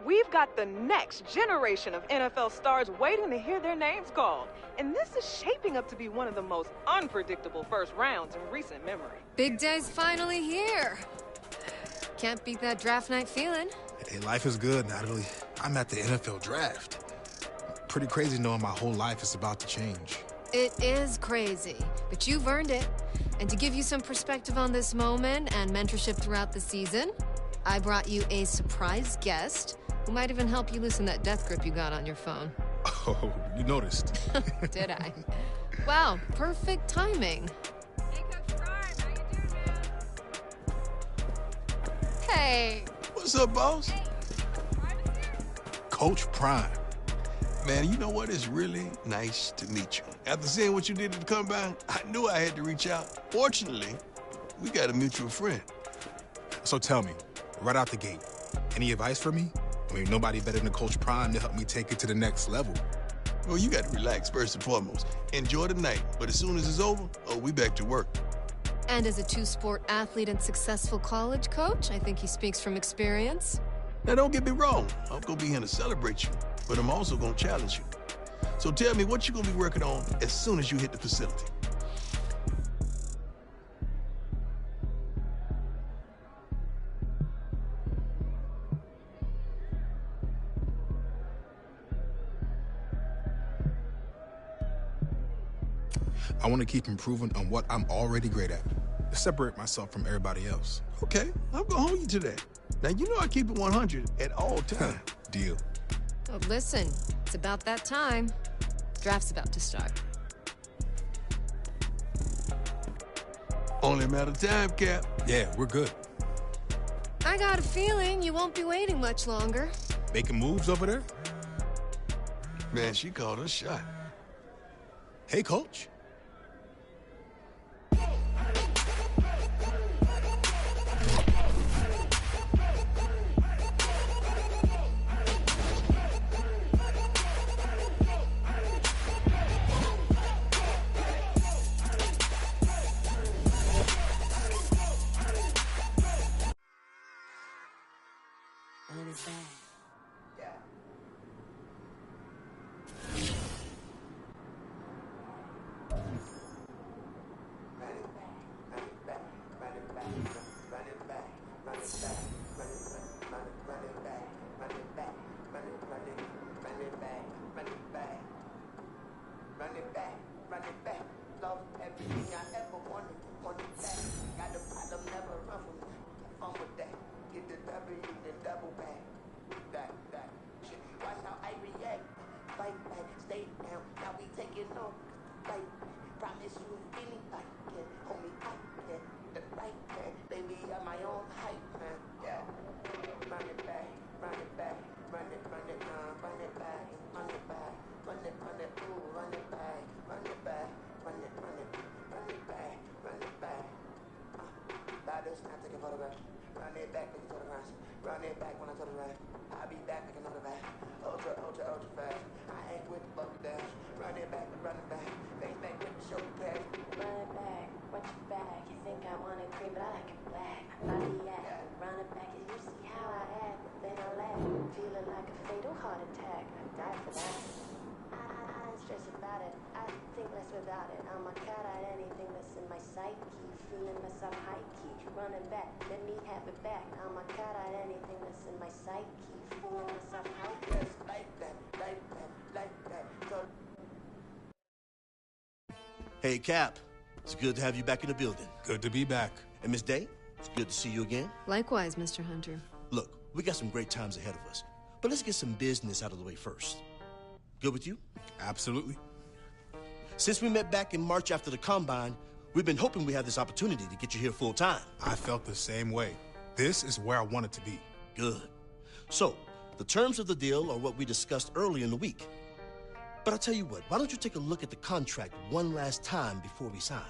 We've got the next generation of NFL stars waiting to hear their names called. And this is shaping up to be one of the most unpredictable first rounds in recent memory. Big day's finally here. Can't beat that draft night feeling. Hey, life is good, Natalie. I'm at the NFL draft. Pretty crazy knowing my whole life is about to change. It is crazy, but you've earned it. And to give you some perspective on this moment and mentorship throughout the season, I brought you a surprise guest who might even help you loosen that death grip you got on your phone. Oh, you noticed. Did I? Wow, perfect timing. Hey, Coach Prime, how you doing, man? Hey. What's up, boss? Hey, Prime is here. Coach Prime. Man, you know what? It's really nice to meet you. After seeing what you did at the combine, I knew I had to reach out. Fortunately, we got a mutual friend. So tell me, right out the gate, any advice for me? I mean, nobody better than Coach Prime to help me take it to the next level. Well, you got to relax first and foremost. Enjoy the night, but as soon as it's over, we back to work. And as a two-sport athlete and successful college coach, I think he speaks from experience. Now, don't get me wrong. I'm going to be here to celebrate you, but I'm also going to challenge you. So tell me what you're going to be working on as soon as you hit the facility. I want to keep improving on what I'm already great at. Separate myself from everybody else. Okay, I'm going to hold you to that. Now, you know I keep it 100 at all times. Deal. Oh, listen, it's about that time. Draft's about to start. Only a matter of time, Cap. Yeah, we're good. I got a feeling you won't be waiting much longer. Making moves over there? Man, she called her shot. Hey, Coach. Running back, let me have it back. I'm a cat at anything that's in my psyche. Feeling myself hype. Yes, like that, like that, like that. Hey, Cap. It's good to have you back in the building. Good to be back. And Miss Day, it's good to see you again. Likewise, Mr. Hunter. Look, we got some great times ahead of us, but let's get some business out of the way first. Good with you? Absolutely. Since we met back in March after the Combine, we've been hoping we had this opportunity to get you here full time. I felt the same way. This is where I wanted to be. Good. So, the terms of the deal are what we discussed earlier in the week. But I'll tell you what, why don't you take a look at the contract one last time before we sign?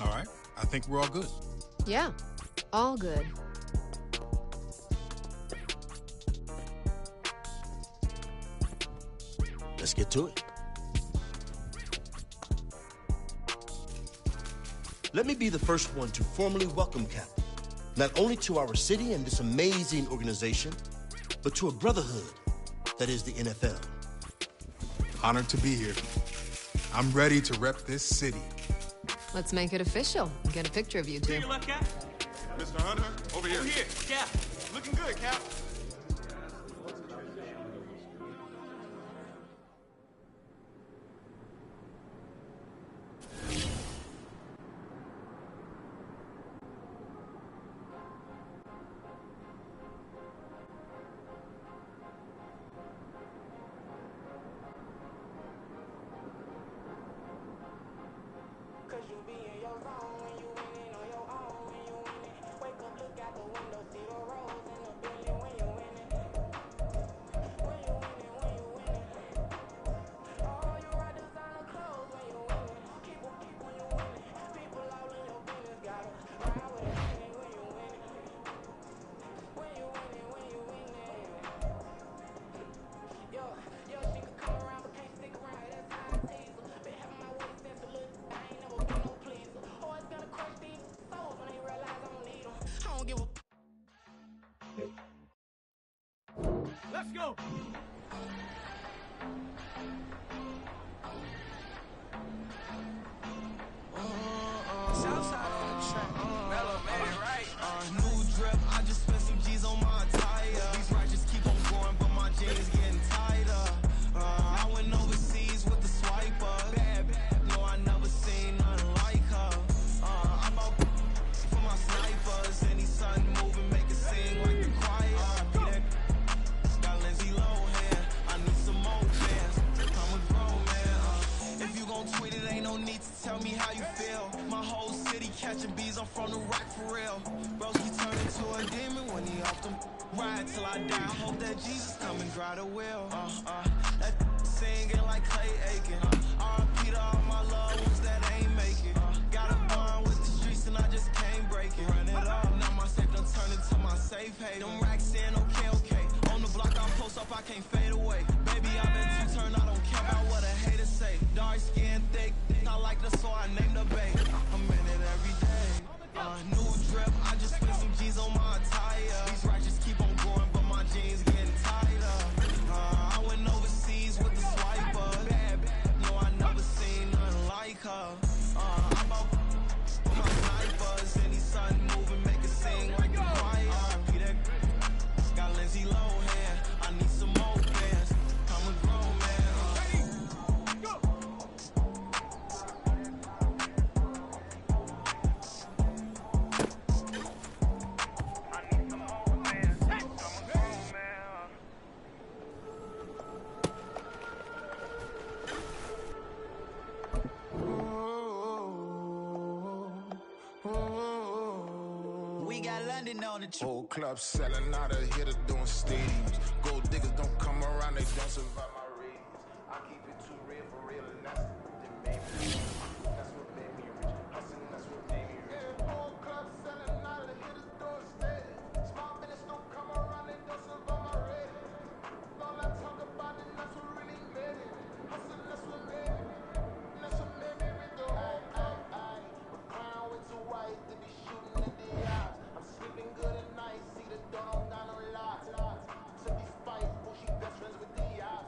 All right, I think we're all good. Yeah, all good. Let's get to it. Let me be the first one to formally welcome Cap, not only to our city and this amazing organization, but to a brotherhood that is the NFL. Honored to be here. I'm ready to rep this city. Let's make it official. Get a picture of you two. Here you left, Cap. Mr. Hunter, over here. Over here, Cap. Looking good, Cap. Let's go. Southside on the track. Mellow man, right? New drip, I just spent some G's on my attire. These righteous keep on going, but my jeans getting tighter. I went overseas with the swiper. Bad, no, I never seen nothing like her. I'm out for my snipers. Any sun moving, make it sing like the choir. Got Lindsay Lohan, I need some more fans. I'm a grown man. If you gon' tweet it, ain't no need to tell me how you feel. My whole city catching bees, I'm from the rack for real. Broski turned into a demon when he off them. Ride till I die, I hope that Jesus come and dry the wheel. That singing like Clay Aiken. R.I.P. to all my loved ones that ain't make it. Got a bond with the streets and I just can't break it. Run it up, now my safe done turned into my safe haven. Them racks in, okay. On the block I post up, I can't fade away. Baby, I've been two-turned, I don't care about what a hater say. Dark skin, thick, I like the so I named the babe. I'm in it every day. New drip, I just spent some G's on my attire. These righteous keep on going, but my jeans getting tighter. I went overseas with the swiper. Bad, no, I never seen nothing like her. I'm out for my snipers. Any sun moving, make it sing like the choir. Got Lindsay Lohan, I need some more fans. I'm a grown man. Go. I need some more fans. I'm a grown man. We got London on the trip. Whole club selling out of here to doing stadiums. Gold diggers don't come around, they don't survive my ratings. I keep it too real for real, and that's what made me rich. That's what made me rich. Hustling, that's what made me rich. Whole club selling out of here to doing stadiums. Small business don't come around, they don't survive my ratings. All I talk about it, that's what really made it. Hustling, that's what made me. That's what made me rich. My crown went too white to be shooting at the eyes. I'm sleeping good at night, see the door don't got no locks. Took these fights, bullshit best friends with the odds.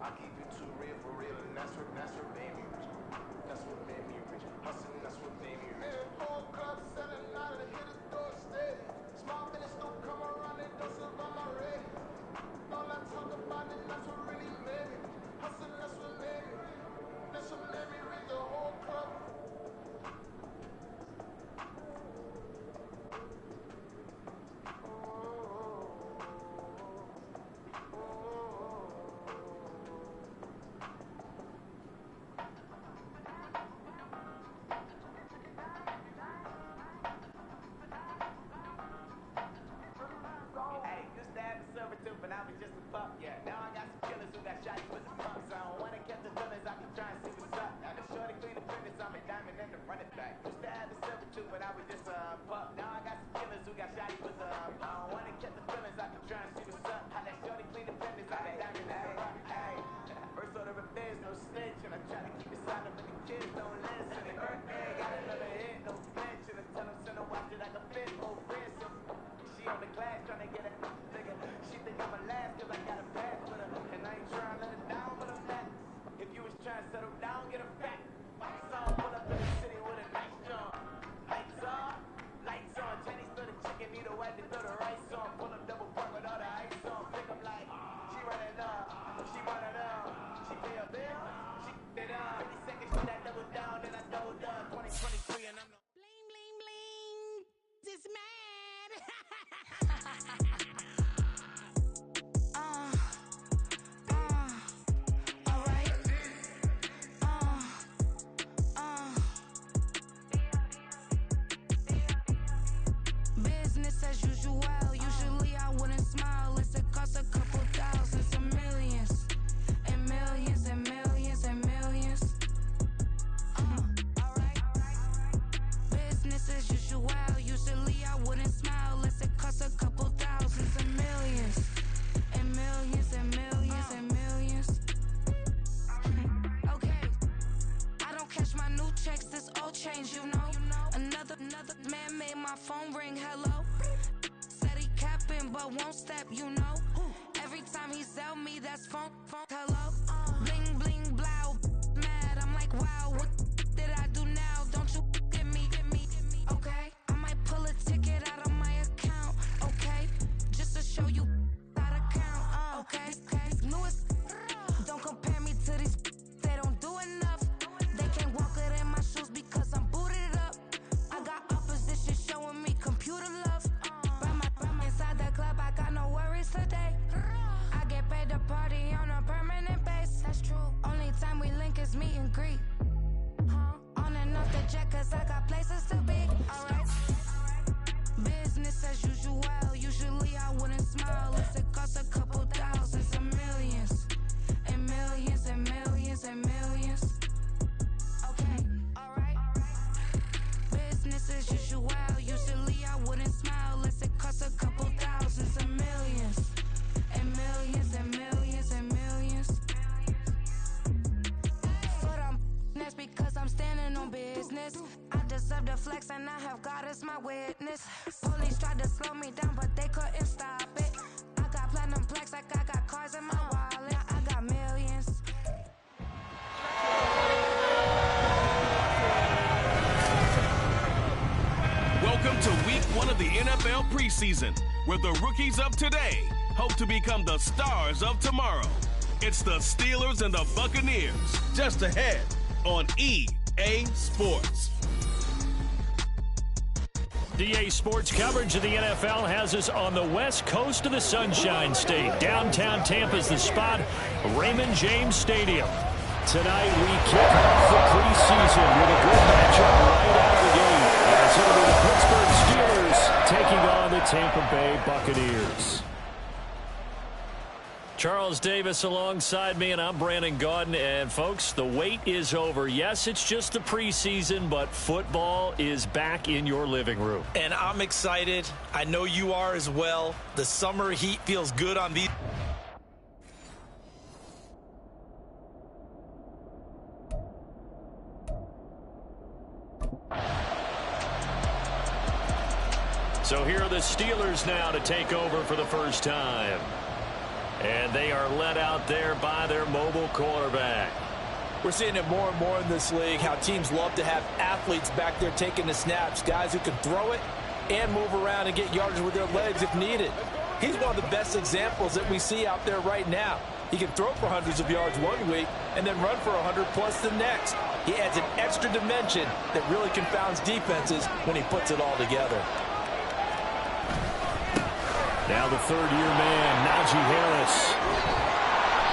I keep it too real for real, and that's what made me rich. That's what made me rich. Hustling, that's what made me rich. Whole club selling out of the hitters door steady. Small business don't come around, they don't survive my rating. All I talk about it, that's what really made me. Hustling, that's what made me. That's what made me rich. The whole club. Won't step, you know. Every time he sell me, that's phone, hello. Bling, bling, blow, mad. I'm like, wow, what did I do now? Don't you get me, okay? I might pull a ticket out of my account, okay? Just to show you how to count, okay? Newest, don't compare me to these, they don't do enough. They can't walk it in my shoes because I'm booted up. I got opposition showing me computer love. Inside the club, I got no worries today. I get paid to party on a permanent base. That's true. Only time we link is meet and greet. On and off the jet, cause I got places to be. Alright. Business as usual. Usually I wouldn't smile if it cost a couple thousands and millions. And millions and millions and millions. Okay, alright. Business as usual. Usually I wouldn't smile unless it cost a couple thousands and millions. And millions and millions and millions. Foot on that's because I'm standing on business. I deserve the flex and I have God as my witness. Police tried to slow me down but they couldn't stop it. I got platinum plaques like I got cars in my wallet. I got millions. Welcome to week 1 of the NFL preseason, where the rookies of today hope to become the stars of tomorrow. It's the Steelers and the Buccaneers, just ahead on EA Sports. EA Sports coverage of the NFL has us on the west coast of the Sunshine State. Downtown Tampa's the spot, Raymond James Stadium. Tonight we kick off the preseason with a good matchup right out of the gate. As it'll be the Pittsburgh Steelers taking on the Tampa Bay Buccaneers. Charles Davis alongside me, and I'm Brandon Gaudin. And folks, the wait is over. Yes, it's just the preseason, but football is back in your living room. And I'm excited. I know you are as well. The summer heat feels good on these. So here are the Steelers now to take over for the first time. And they are led out there by their mobile quarterback. We're seeing it more and more in this league, how teams love to have athletes back there taking the snaps, guys who can throw it and move around and get yardage with their legs if needed. He's one of the best examples that we see out there right now. He can throw for hundreds of yards one week and then run for 100+ the next. He adds an extra dimension that really confounds defenses when he puts it all together. Now the third-year man, Najee Harris.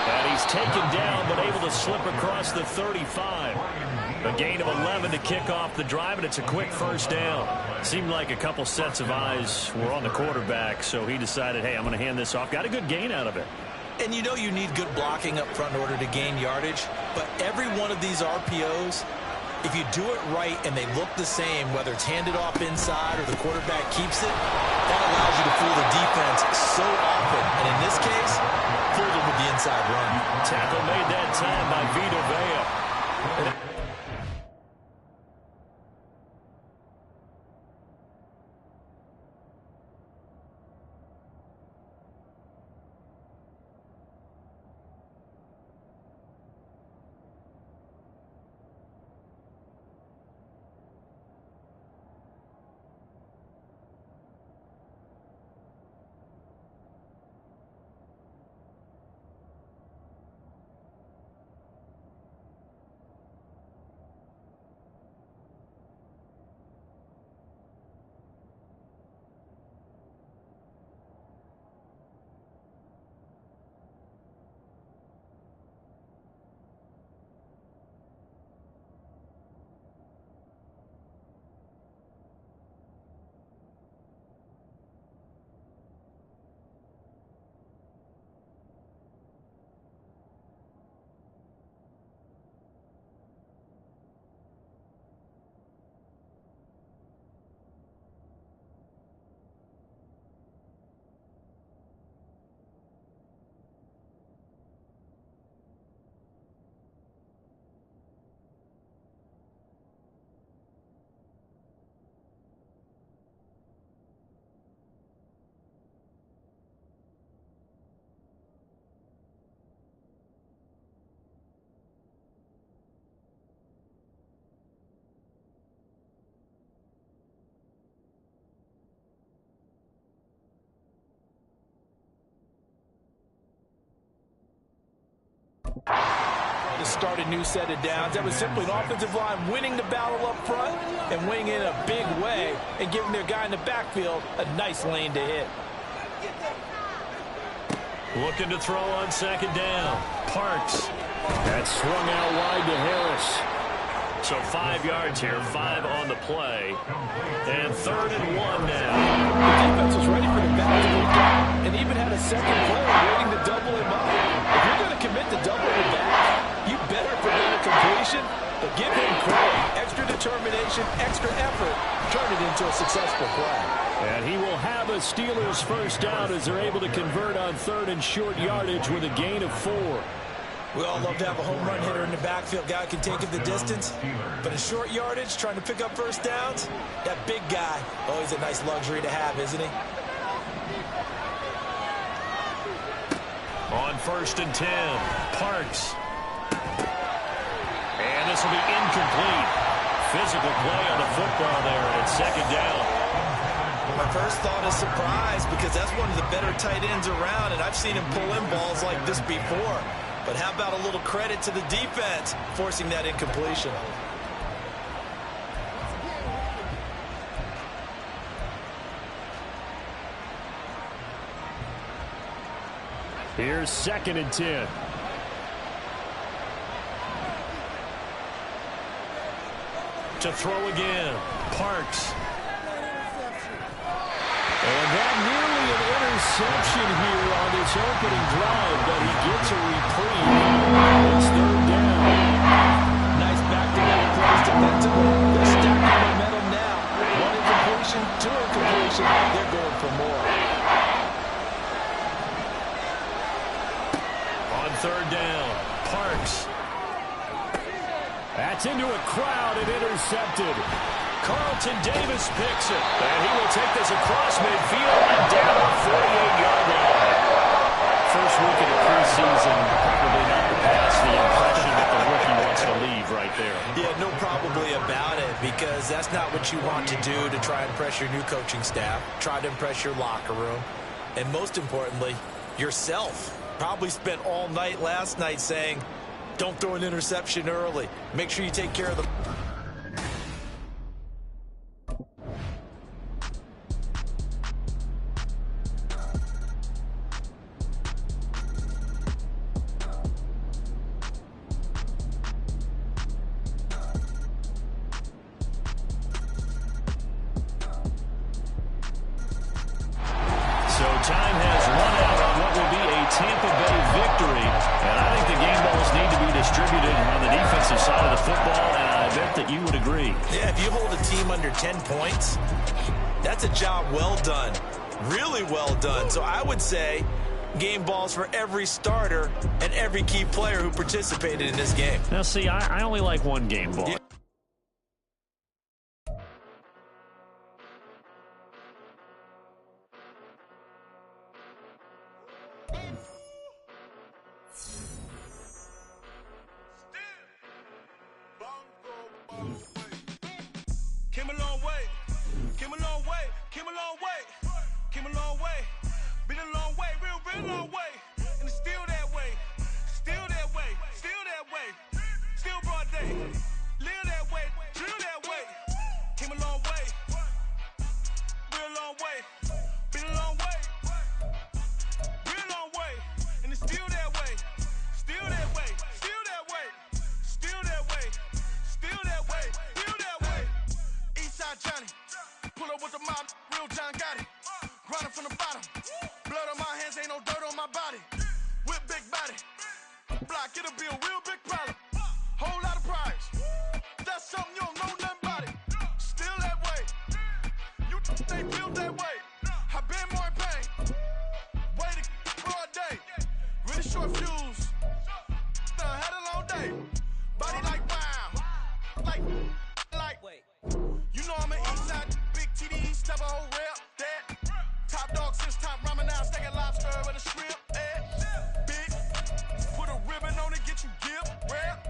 And he's taken down, but able to slip across the 35. A gain of 11 to kick off the drive, and it's a quick first down. Seemed like a couple sets of eyes were on the quarterback, so he decided, hey, I'm going to hand this off. Got a good gain out of it. And you know you need good blocking up front in order to gain yardage, but every one of these RPOs, if you do it right and they look the same, whether it's handed off inside or the quarterback keeps it, that allows you to fool the defense so often. And in this case, fooled them with the inside run. Tackle made that time by Vita Vea. To start a new set of downs, that was simply an offensive line winning the battle up front and winning in a big way and giving their guy in the backfield a nice lane to hit. Looking to throw on second down. Parks. That swung out wide to Harris. So 5 yards here, 5 on the play. And 3rd and 1 now. The defense was ready for the back to move down and even had a second player waiting to double him up. If you're going to commit to double him back, you better prevent a completion, but give him credit. Extra determination, extra effort, turn it into a successful play. And he will have a Steelers first down as they're able to convert on 3rd and short yardage with a gain of 4. We all love to have a home run hitter in the backfield. Guy can take it the distance. But in short yardage, trying to pick up first downs, that big guy, always a nice luxury to have, isn't he? On 1st and 10, Parks. And this will be incomplete. Physical play on the football there, and it's 2nd down. My first thought is surprise because that's one of the better tight ends around, and I've seen him pull in balls like this before. But how about a little credit to the defense forcing that incompletion? Here's 2nd and 10. To throw again. Parks. And that nearly an interception here on this opening drive, but he gets a reprieve. It's 3rd down. Nice back-to-back plays defensively. They're stacking momentum now. 1 incompletion, 2 incompletion. They're going for more. On 3rd down, Parks. That's into a crowd and intercepted. Carlton Davis picks it. And he will take this across midfield and down the 48-yard line. first week of the preseason, probably not the pass, the impression that the rookie wants to leave right there. Yeah, no probably about it, because that's not what you want to do to try and impress your new coaching staff, try to impress your locker room, and most importantly, yourself. Probably spent all night last night saying, don't throw an interception early. Make sure you take care of the... Time has run out on what will be a Tampa Bay victory. And I think the game balls need to be distributed on the defensive side of the football, and I bet that you would agree. Yeah, if you hold a team under 10 points, that's a job well done. Really well done. So I would say game balls for every starter and every key player who participated in this game. Now, see, I only like one game ball. Yeah. Came a long way, came a long way, came a long way, came a long way, been a long way, real long way, and it's still that way, still that way, still that way, still broad day, live that way, drill that way, came a long way, real long way, been a long way, real long way, and it's still that way, still that way, still that way, still that way, still that way, still that way. Eastside Johnny, pull up with the mob, real John got it. Grinding from the bottom, blood on my hands, ain't no dirt on my body. With big body, block, it'll be a real big problem. Whole lot of prize, that's something you don't know nothing about it. Still that way, you they built that way. I been more in pain, waited broad day, really short fuse. Done had a long day, body like wow, like. Wait. You know I'm an Eastside, big TDE, step a whole rep, that. Top dog since top ramen now, stacking lobster with a shrimp, big, put a ribbon on it, get you gift, rap,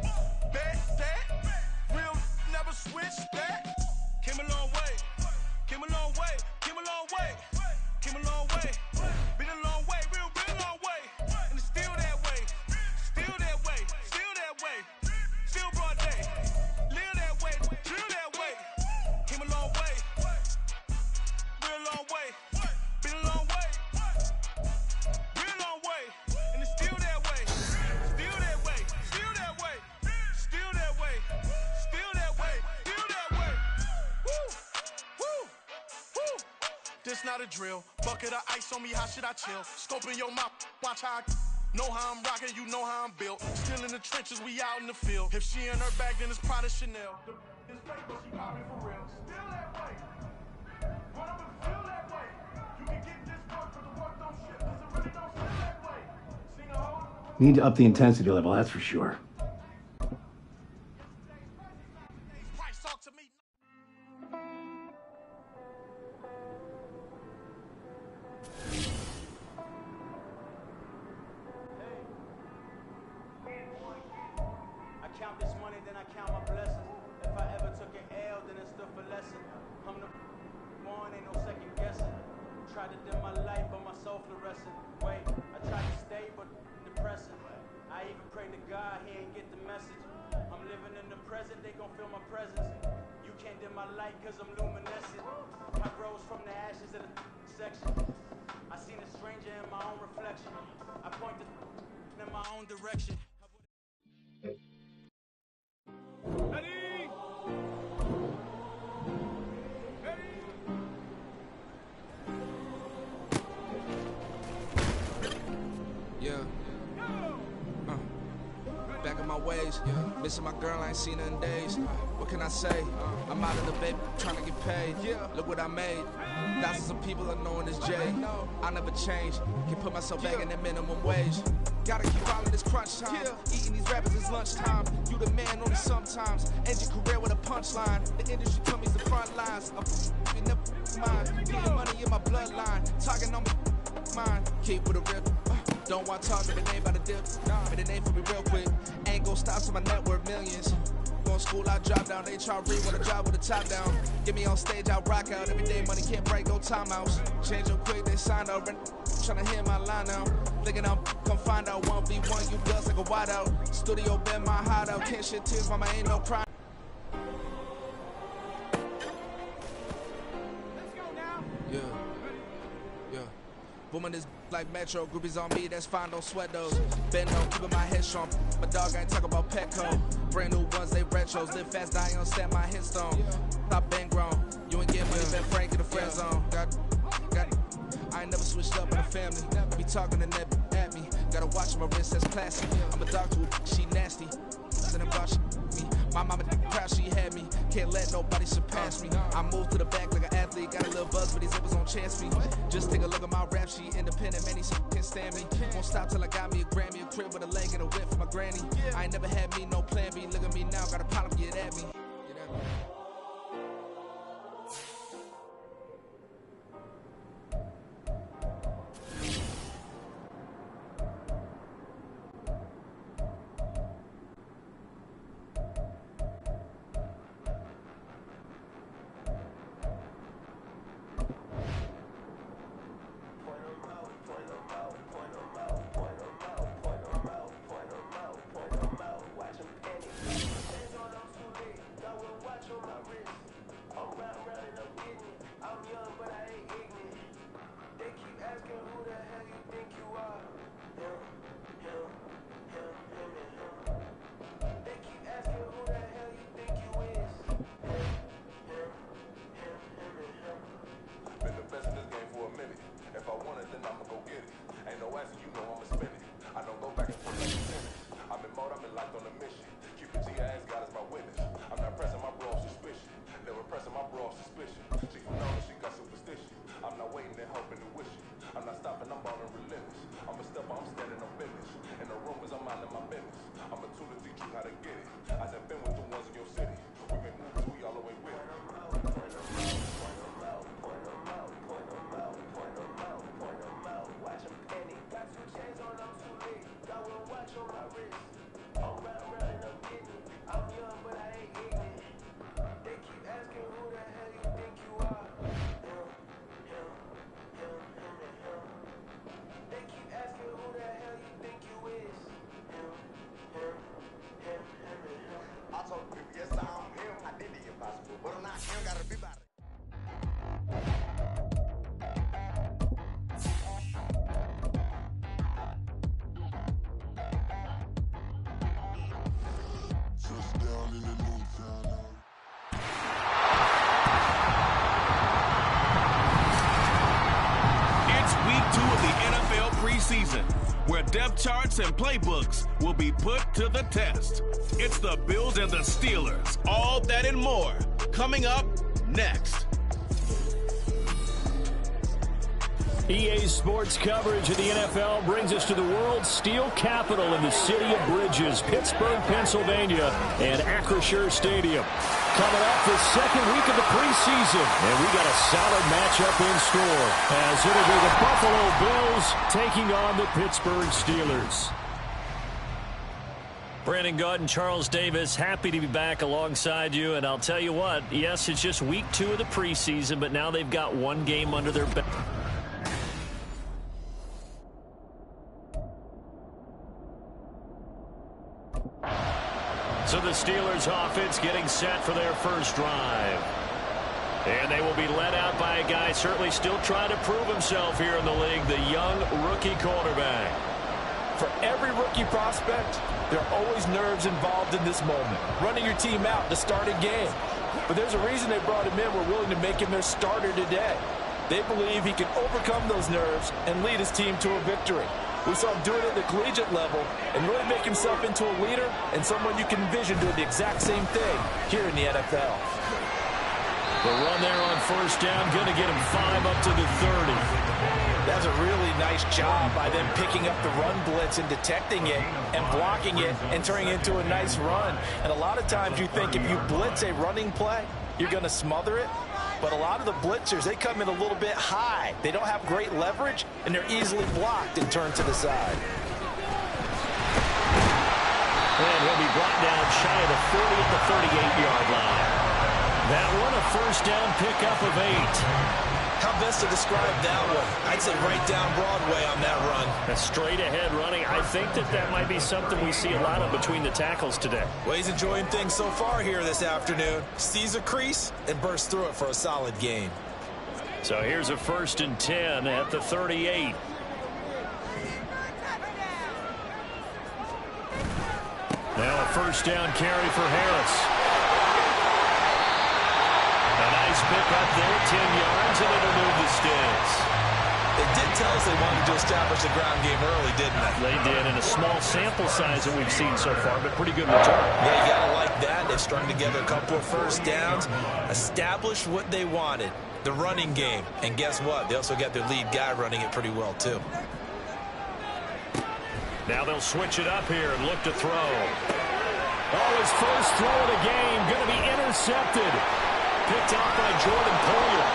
bet, that. Real never switch, that. Came a long way, came a long way, came a long way, came a long way. Been a long way, real long way. And it's still that way, still that way, still that way, still broad day. Live that way, drill that way. Came a long way, real long way. Been a long way, real long way. And it's still that way, still that way, still that way, still that way, still that way, still that way. Woo, woo, woo. This not a drill. Bucket of ice on me, how should I chill? Scoping your mouth, watch how I know how I'm rocking, you know how I'm built. Still in the trenches, we out in the field. If she in her bag, then it's Prada Chanel. It's fake, but she popping for real. Still that way. Run up and feel that way. You can get this work, but the work don't ship, 'cause it really don't feel that way. Sing a whole... Need to up the intensity level, that's for sure. Price talk to me. I count this money, then I count my blessings. If I ever took an L, then it stood for lesson. I'm the one, ain't no second guessing. Tried to dim my light, but my soul fluorescent. Wait, I tried to stay, but depressing. I even prayed to God, he ain't get the message. I'm living in the present, they gon' feel my presence. You can't dim my light, cause I'm luminescent. I rose from the ashes of the section. I seen a stranger in my own reflection. I point the in my own direction. Ready? Yeah. Back in my ways, missing my girl, I ain't seen her in days. What can I say? I'm out of the baby, trying to get paid. Look what I made. Thousands of people are knowing this Jay. I never change. Can put myself back in that minimum wage. Gotta keep following this crunch time. Eating these rappers is lunchtime. You the man only sometimes. End your career with a punchline. The industry told me the front lines. I'm f***ing never mine. Getting money in my bloodline. Talking on my mind. Keep with a rip. Don't want to talk, but the name by the dip. But the name for me real quick. Ain't gon' stop till my net worth millions. Going school, I drop down. They try to read when I drive with the top down. Get me on stage, I rock out. Every day money can't break, no timeouts. Change them quick, they sign up. Tryna hear my line out. Thinking I'm come find out 1v1, you dust like a wideout. Studio been my hideout. Can't shed tears, mama ain't no crime. Yeah. Booming this like Metro, groupies on me, that's fine, don't sweat those. Bend on, keeping my head strong. My dog ain't talking about Petco. Brand new ones, they retros. Live fast, die on set, my headstone. Stop been grown. You ain't getting money, been Frank in the friend zone. Got I ain't never switched up in the family. Be talking to net at me. Gotta watch my wrist, that's classy. I'm a doctor, she nasty. Send about me. My mama proud she had me. Can't let nobody surpass me. I moved to the back like an athlete. Got a little buzz, but these zippers on chance me. Just take a look at my rap sheet. Independent, man, these can't stand me. Won't stop till I got me a Grammy, a crib with a leg and a whip for my granny. I ain't never had me no plan B. Look at me now, got a problem, get at me. Season, where depth charts and playbooks will be put to the test. It's the Bills and the Steelers, all that and more, coming up next. EA Sports coverage of the NFL brings us to the world's steel capital in the city of bridges, Pittsburgh, Pennsylvania, and Acrisure Stadium. Coming up the second week of the preseason, and we got a solid matchup in store, as it'll be the Buffalo Bills taking on the Pittsburgh Steelers. Brandon Gaudin and Charles Davis, happy to be back alongside you, and I'll tell you what, yes, it's just week 2 of the preseason, but now they've got one game under their belt. So the Steelers offense getting set for their first drive. And they will be led out by a guy certainly still trying to prove himself here in the league, the young rookie quarterback. For every rookie prospect, there are always nerves involved in this moment. Running your team out to start a game. But there's a reason they brought him in. We're willing to make him their starter today. They believe he can overcome those nerves and lead his team to a victory. We saw him do it at the collegiate level and really make himself into a leader and someone you can envision doing the exact same thing here in the NFL. The run there on first down, going to get him 5 up to the 30. That's a really nice job by them picking up the run blitz and detecting it and blocking it and turning it into a nice run. And a lot of times you think if you blitz a running play, you're going to smother it. but a lot of the blitzers, they come in a little bit high. They don't have great leverage, and they're easily blocked and turned to the side. And he'll be brought down shy of the 40 at the 38-yard line. That one, a first down pickup of 8. How best to describe that one? I'd say right down Broadway on that run. A straight-ahead running. I think that might be something we see a lot of between the tackles today. Well, he's enjoying things so far here this afternoon. Sees a crease and bursts through it for a solid gain. So here's a 1st and 10 at the 38. Now a first down carry for Harris. A nice pick up there, 10 yards, and it'll move the sticks. They did tell us they wanted to establish the ground game early, didn't they? They did, in a small sample size that we've seen so far, but pretty good return. Yeah, you got to like that. They've strung together a couple of first downs, established what they wanted, the running game. And guess what? They also got their lead guy running it pretty well, too. Now they'll switch it up here and look to throw. Oh, his first throw of the game, going to be intercepted. Picked off by Jordan Poyer.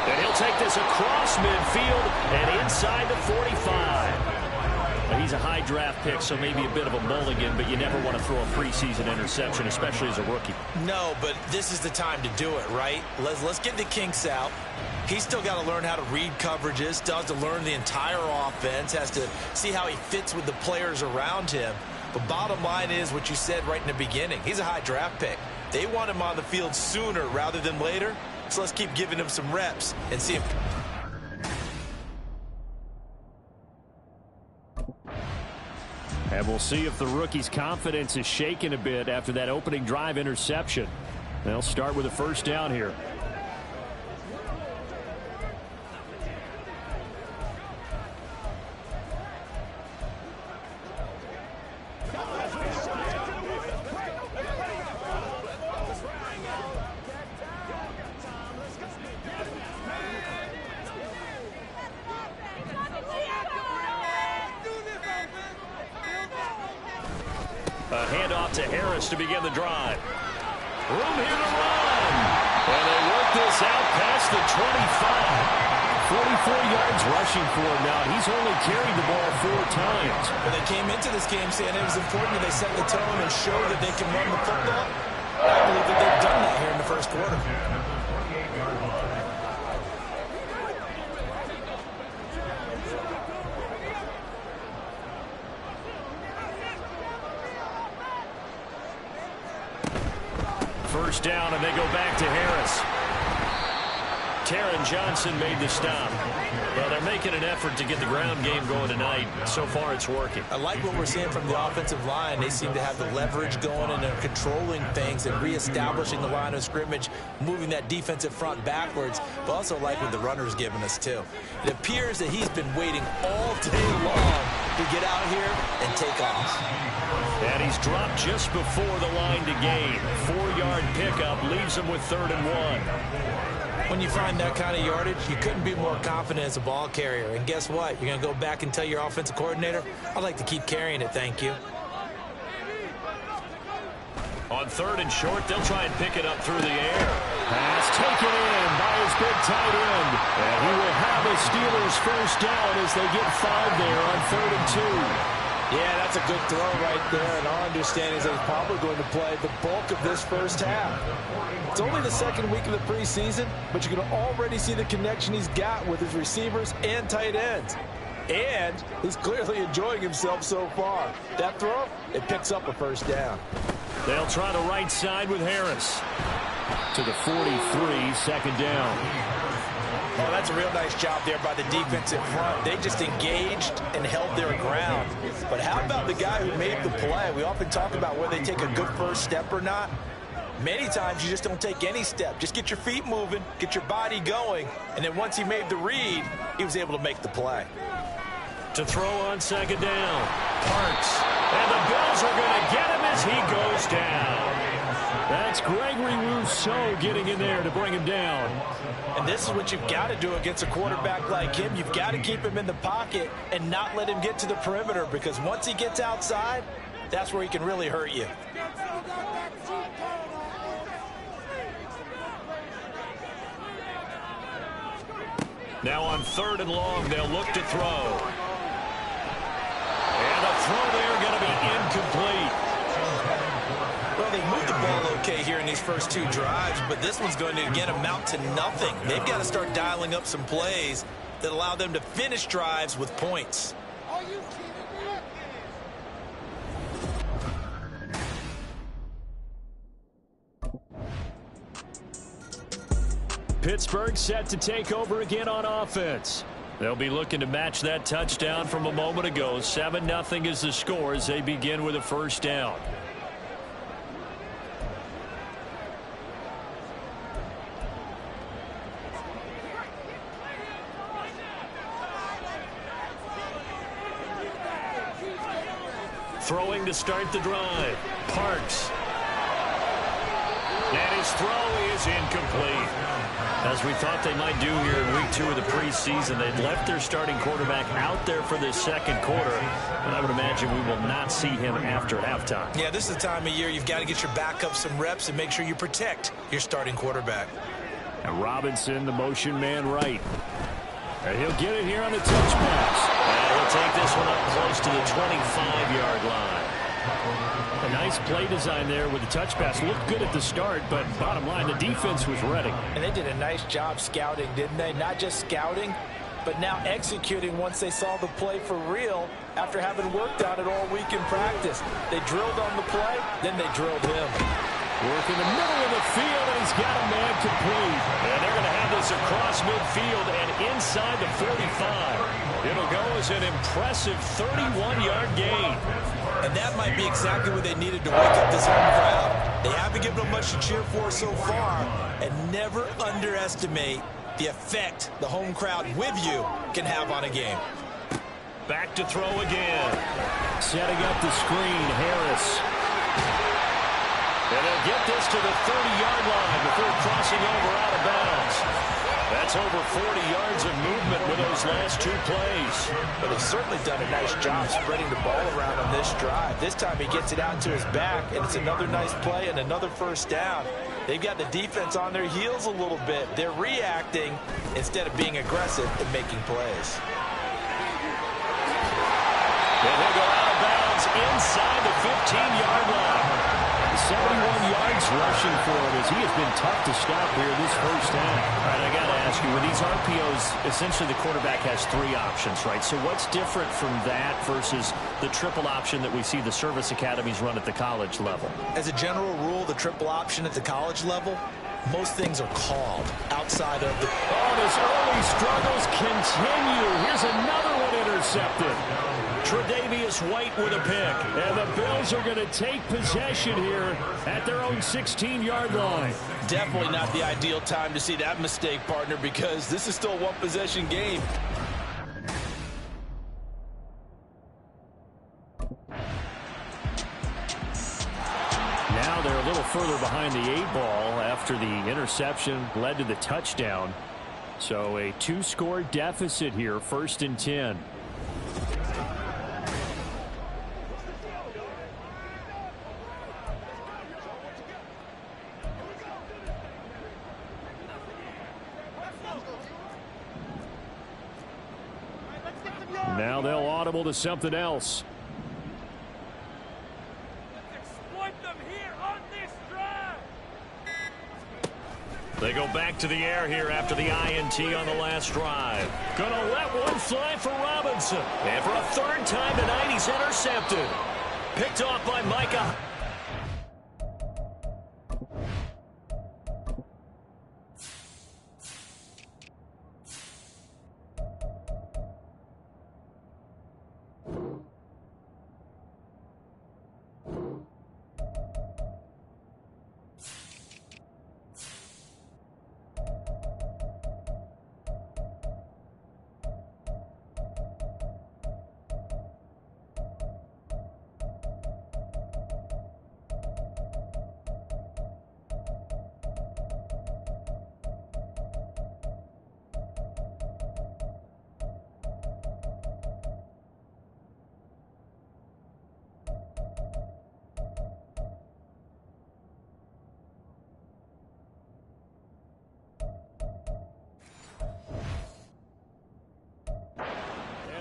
And he'll take this across midfield and inside the 45. Now, he's a high draft pick, so maybe a bit of a mulligan, but you never want to throw a preseason interception, especially as a rookie. No, but this is the time to do it, right? Let's get the kinks out. He's still got to learn how to read coverages, still has to learn the entire offense, has to see how he fits with the players around him. But bottom line is what you said right in the beginning. He's a high draft pick. They want him on the field sooner rather than later, so let's keep giving him some reps and see him. And we'll see if the rookie's confidence is shaken a bit after that opening drive interception. They'll start with a first down here. A handoff to Harris to begin the drive. Room here to run. And they work this out past the 25. 44 yards rushing for him now. He's only carried the ball 4 times. When they came into this game saying it was important that they set the tone and show that they can run the football, I believe that they've done that here in the first quarter. First down, and they go back to Harris. Taron Johnson made the stop. Well, they're making an effort to get the ground game going tonight. So far, it's working. I like what we're seeing from the offensive line. They seem to have the leverage going, and they're controlling things and reestablishing the line of scrimmage, moving that defensive front backwards, but also like what the runner's giving us, too. It appears that he's been waiting all day long to get out here and take off. And he's dropped just before the line to gain. 4-yard pickup leaves him with 3rd and 1. When you find that kind of yardage, you couldn't be more confident as a ball carrier. And guess what? You're going to go back and tell your offensive coordinator, I'd like to keep carrying it, thank you. On 3rd and short, they'll try and pick it up through the air. Pass taken in by his big tight end. And he will have a Steelers first down as they get 5 there on 3rd and 2. Yeah, that's a good throw right there, and our understanding is that he's probably going to play the bulk of this first half. It's only the 2nd week of the preseason, but you can already see the connection he's got with his receivers and tight ends. And he's clearly enjoying himself so far. That throw, it picks up a first down. They'll try the right side with Harris. To the 43, 2nd down. Oh, that's a real nice job there by the defensive front. They just engaged and held their ground. But how about the guy who made the play? We often talk about whether they take a good first step or not. Many times you just don't take any step. Just get your feet moving, get your body going, and then once he made the read, he was able to make the play. To throw on 2nd down. Parks. And the Bills are going to get him as he goes down. That's Gregory Rousseau getting in there to bring him down. And this is what you've got to do against a quarterback like him. You've got to keep him in the pocket and not let him get to the perimeter, because once he gets outside, that's where he can really hurt you. Now on 3rd and long, they'll look to throw. And the throw there going to be incomplete. Well, they moved the ball okay here in these first 2 drives, but this one's going to, again, amount to nothing. They've got to start dialing up some plays that allow them to finish drives with points. Pittsburgh set to take over again on offense. They'll be looking to match that touchdown from a moment ago. 7-0 is the score as they begin with a first down. Throwing to start the drive. Parks. And his throw is incomplete. As we thought they might do here in week 2 of the preseason, they'd left their starting quarterback out there for this second quarter, and I would imagine we will not see him after halftime. Yeah, this is the time of year you've got to get your backup some reps and make sure you protect your starting quarterback. And Robinson, the motion man right. And he'll get it here on the touch pass. And he'll take this one up close to the 25-yard line. A nice play design there with the touch pass. Looked good at the start, but bottom line, the defense was ready. And they did a nice job scouting, didn't they? Not just scouting, but now executing once they saw the play for real after having worked on it all week in practice. They drilled on the play, then they drilled him. Work in the middle of the field, and he's got a man complete. And they're going to have this across midfield and inside the 45. It'll go as an impressive 31-yard gain. And that might be exactly what they needed to wake up this home crowd. They haven't given them much to cheer for so far. And never underestimate the effect the home crowd with you can have on a game. Back to throw again. Setting up the screen, Harris. And they'll get this to the 30-yard line before crossing over out of bounds. That's over 40 yards of movement with those last 2 plays. But they've certainly done a nice job spreading the ball around on this drive. This time he gets it out to his back, and it's another nice play and another first down. They've got the defense on their heels a little bit. They're reacting instead of being aggressive and making plays. And he'll go out of bounds inside the 15-yard line. 71 yards rushing for him as he has been tough to stop here this first half. All right, I got to ask you, with these RPOs, essentially the quarterback has 3 options, right? So what's different from that versus the triple option that we see the service academies run at the college level? As a general rule, the triple option at the college level, most things are called outside of the... Oh, his early struggles continue. Here's another one intercepted. Tre'Davious White with a pick. And the Bills are going to take possession here at their own 16-yard line. Definitely not the ideal time to see that mistake, partner, because this is still a one-possession game. Now they're a little further behind the 8-ball after the interception led to the touchdown. So a 2-score deficit here, 1st and 10. Now they'll audible to something else. They go back to the air here after the INT on the last drive. Gonna let one fly for Robinson. And for a 3rd time tonight, he's intercepted. Picked off by Micah.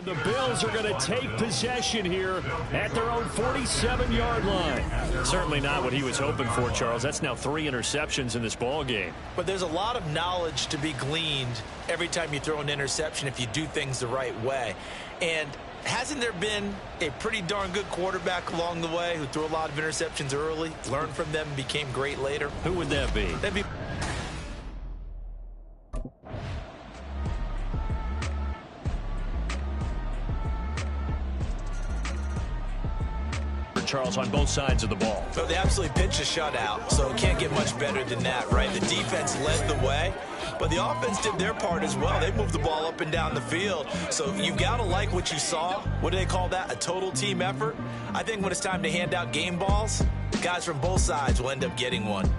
And the Bills are going to take possession here at their own 47-yard line. Certainly not what he was hoping for, Charles. That's now 3 interceptions in this ball game. But there's a lot of knowledge to be gleaned every time you throw an interception if you do things the right way. And hasn't there been a pretty darn good quarterback along the way who threw a lot of interceptions early, learned from them, and became great later? Who would that be? That'd be... Charles, on both sides of the ball. So they absolutely pitched a shutout, so it can't get much better than that, right? The defense led the way, but the offense did their part as well. They moved the ball up and down the field, so you've got to like what you saw. What do they call that? A total team effort? I think when it's time to hand out game balls, guys from both sides will end up getting one.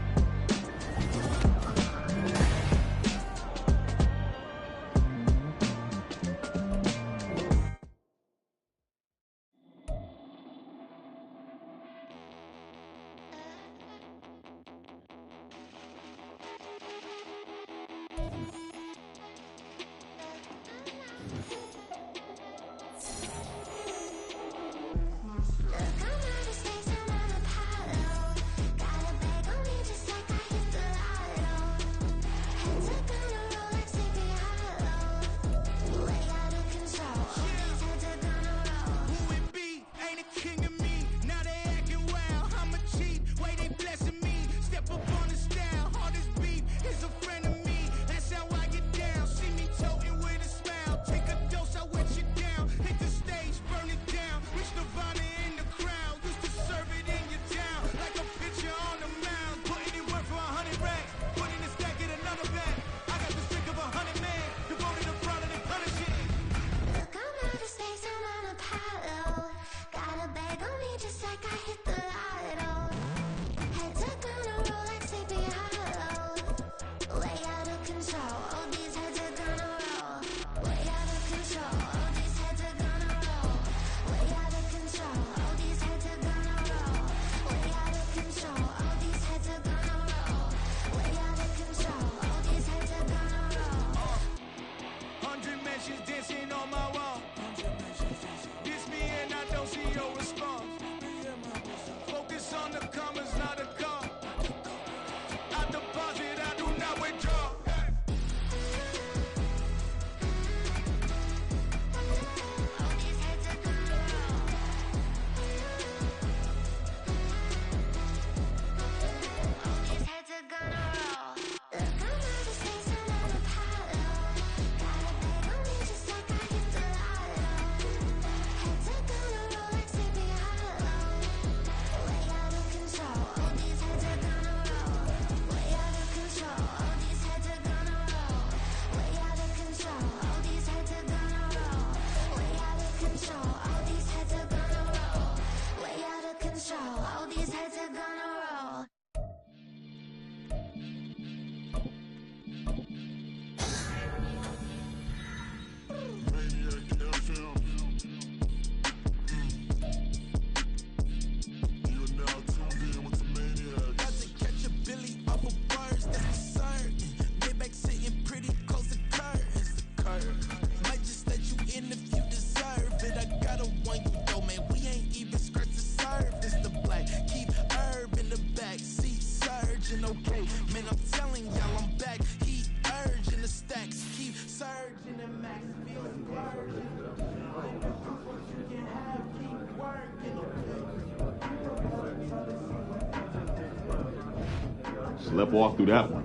Walk through that one.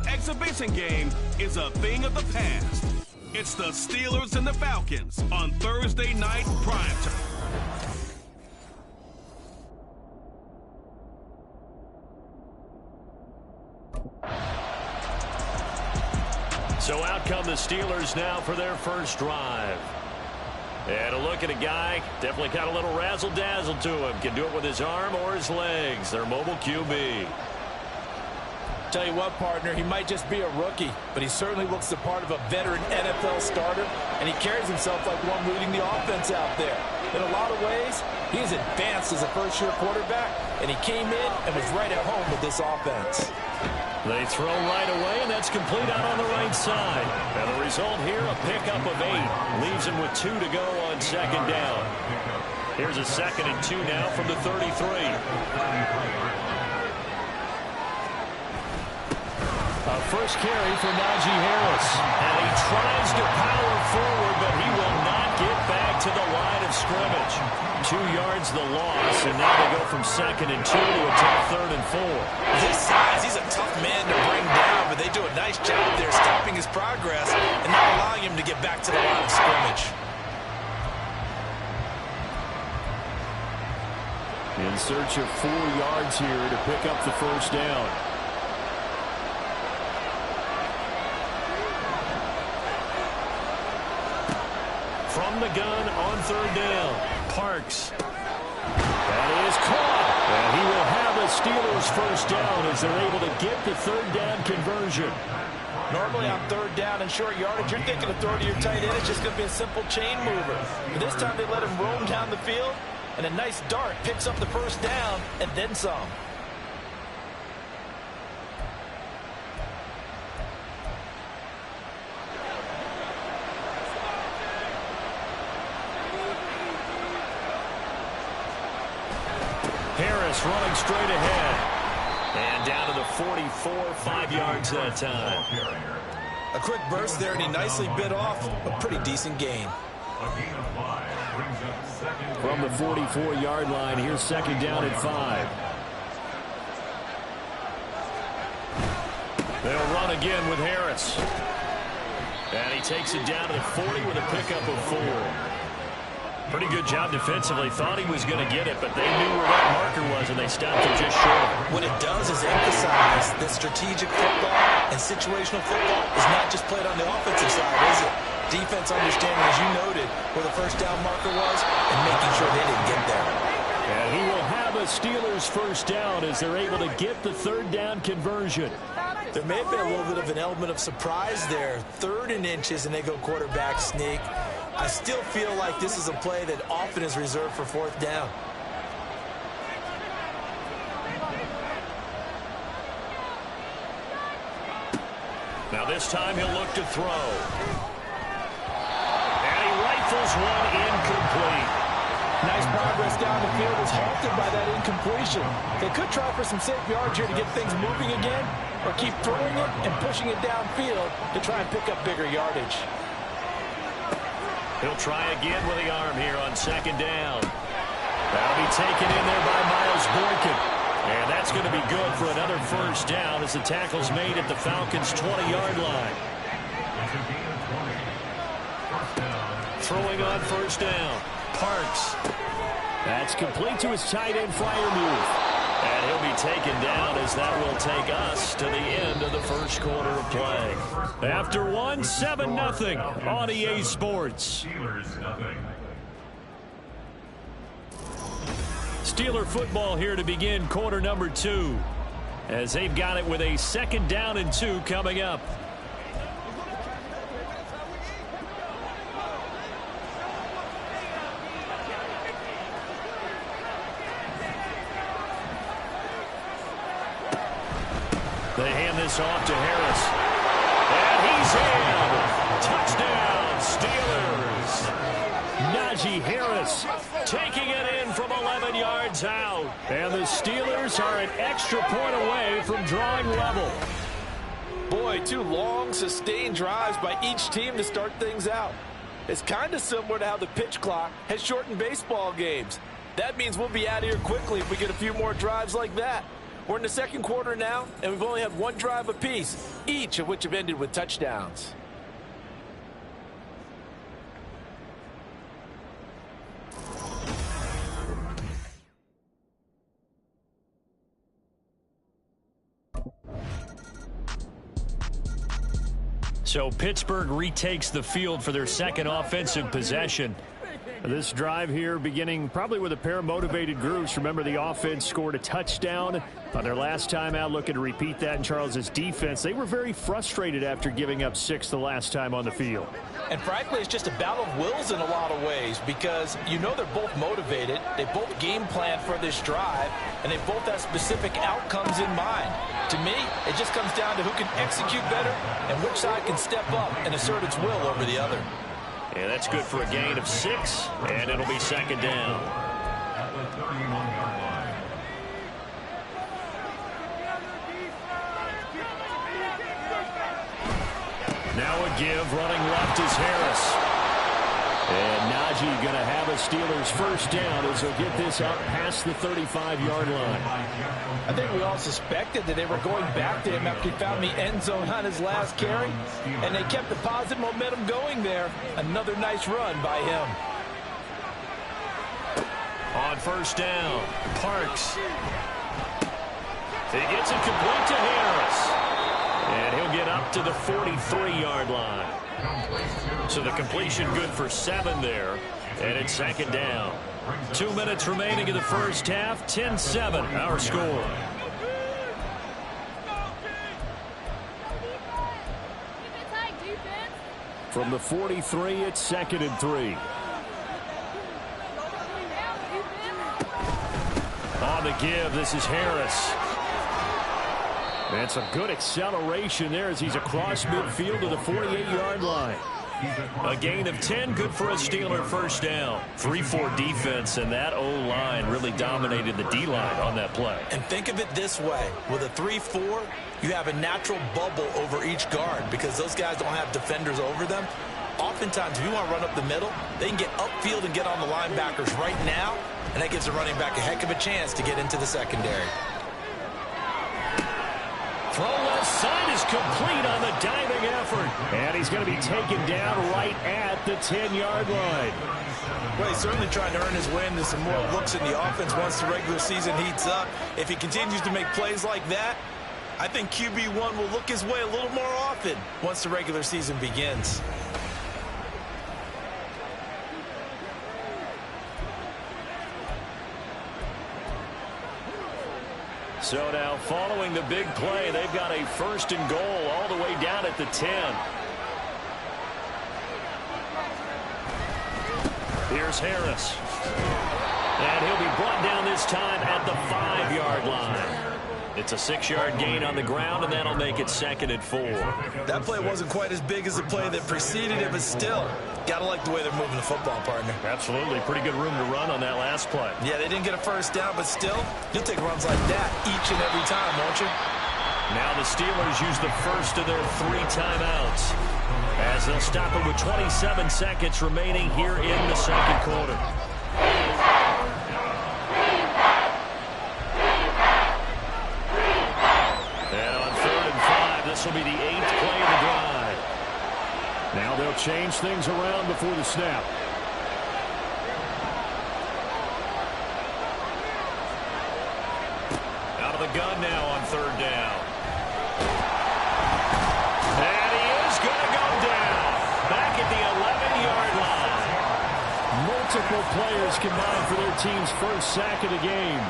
Exhibition game is a thing of the past. It's the Steelers and the Falcons on Thursday Night Primetime. So out come the Steelers now for their first drive. And a look at a guy, definitely got a little razzle-dazzle to him. Can do it with his arm or his legs. Their mobile QB. Tell you what, partner, he might just be a rookie, but he certainly looks the part of a veteran NFL starter, and he carries himself like one leading the offense out there. In a lot of ways, he is advanced as a first-year quarterback, and he came in and was right at home with this offense. They throw right away, and that's complete out on the right side. And the result here, a pickup of 8. Leaves him with 2 to go on second down. Here's a 2nd and 2 now from the 33. A first carry for Najee Harris. And he tries to power forward, but he will not get back to the line of scrimmage. 2 yards the loss, and now they go from 2nd and 2 to a tough 3rd and 4. His size, he's a tough man to bring down, but they do a nice job there stopping his progress and not allowing him to get back to the line of scrimmage. In search of 4 yards here to pick up the first down. From the gun on 3rd down, Parks. That is caught. And he will have the Steelers first down as they're able to get the 3rd down conversion. Normally on 3rd down and short yardage, you're thinking of throwing to your tight end. It's just going to be a simple chain mover. But this time they let him roam down the field, and a nice dart picks up the first down and then some. Harris running straight ahead. And down to the 44, 5 yards that time. A quick burst there, and he nicely bit off a pretty decent gain. From the 44-yard line, here's 2nd down at 5. They'll run again with Harris. And he takes it down to the 40 with a pickup of 4. Pretty good job defensively. Thought he was going to get it, but they knew where that marker was, and they stopped him just short. What it does is emphasize that strategic football and situational football is not just played on the offensive side, is it? Defense understanding, as you noted, where the first down marker was and making sure they didn't get there. And he will have a Steelers first down as they're able to get the 3rd down conversion. There may have been a little bit of an element of surprise there. 3rd and inches, and they go quarterback sneak. I still feel like this is a play that often is reserved for 4th down. Now this time he'll look to throw. And he rifles one incomplete. Nice progress down the field was halted by that incompletion. They could try for some safe yards here to get things moving again, or keep throwing it and pushing it downfield to try and pick up bigger yardage. He'll try again with the arm here on 2nd down. That'll be taken in there by Miles Boykin. And that's going to be good for another first down as the tackle's made at the Falcons' 20-yard line. Throwing on first down. Parks. That's complete to his tight end flyer move. And he'll be taken down as that will take us to the end of the first quarter of play. After 1, 7-0 on EA Sports. Steeler football here to begin quarter number 2. As they've got it with a 2nd down and 2 coming up. They hand this off to Harris. And he's in. Touchdown, Steelers. Najee Harris taking it in from 11 yards out. And the Steelers are an extra point away from drawing level. Boy, 2 long, sustained drives by each team to start things out. It's kind of similar to how the pitch clock has shortened baseball games. That means we'll be out of here quickly if we get a few more drives like that. We're in the 2nd quarter now, and we've only had 1 drive apiece, each of which have ended with touchdowns. So Pittsburgh retakes the field for their second offensive possession. This drive here beginning probably with a pair of motivated groups. Remember, the offense scored a touchdown on their last time out, looking to repeat that in Charles's defense. They were very frustrated after giving up 6 the last time on the field. And frankly, it's just a battle of wills in a lot of ways because you know they're both motivated. They both game plan for this drive, and they both have specific outcomes in mind. To me, it just comes down to who can execute better and which side can step up and assert its will over the other. And that's good for a gain of 6, and it'll be second down. Now a give, running left is Harris. And Najee going to have a Steelers first down as he'll get this out past the 35-yard line. I think we all suspected that they were going back to him after he found the end zone on his last carry, and they kept the positive momentum going there. Another nice run by him. On first down, Parks. He gets it complete to Harris. And he'll get up to the 43-yard line. So the completion good for 7 there. And it's second down. 2 minutes remaining in the first half. 10-7, our score. From the 43, it's second and 3. On the give, this is Harris. And some good acceleration there as he's across midfield to the 48-yard line. A gain of 10, good for a Steeler first down. 3-4 defense, and that O-line really dominated the D-line on that play. And think of it this way. With a 3-4, you have a natural bubble over each guard because those guys don't have defenders over them. Oftentimes, if you want to run up the middle, they can get upfield and get on the linebackers right now, and that gives the running back a heck of a chance to get into the secondary. Throw left side is complete on the diving effort. And he's going to be taken down right at the 10-yard line. Well, he's certainly trying to earn his way into some more looks in the offense once the regular season heats up. If he continues to make plays like that, I think QB1 will look his way a little more often once the regular season begins. So now following the big play, they've got a first and goal all the way down at the 10. Here's Harris. And he'll be brought down this time at the 5-yard line. It's a 6-yard gain on the ground, and that'll make it second and 4. That play wasn't quite as big as the play that preceded it, but still, got to like the way they're moving the football, partner. Absolutely. Pretty good room to run on that last play. Yeah, they didn't get a first down, but still, you'll take runs like that each and every time, won't you? Now the Steelers use the first of their 3 timeouts as they'll stop it with 27 seconds remaining here in the second quarter. This will be the 8th play of the drive. Now they'll change things around before the snap. Out of the gun now on 3rd down. And he is going to go down. Back at the 11-yard line. Multiple players combined for their team's first sack of the game.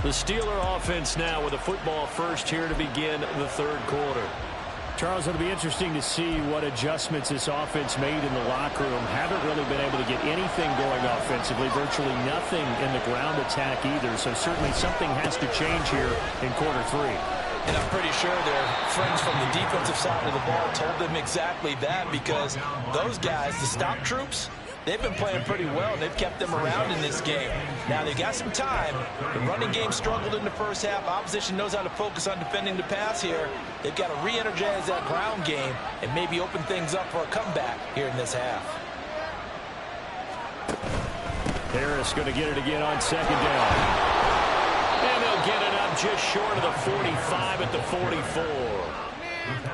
The Steeler offense now with a football first here to begin the 3rd quarter. Charles, it'll be interesting to see what adjustments this offense made in the locker room. Haven't really been able to get anything going offensively, virtually nothing in the ground attack either. So certainly something has to change here in quarter 3. And I'm pretty sure their friends from the defensive side of the ball told them exactly that because those guys, the stop troops, they've been playing pretty well, and they've kept them around in this game. Now, they've got some time. The running game struggled in the first half. Opposition knows how to focus on defending the pass here. They've got to re-energize that ground game and maybe open things up for a comeback here in this half. Harris going to get it again on 2nd down. And they'll get it up just short of the 45 at the 44.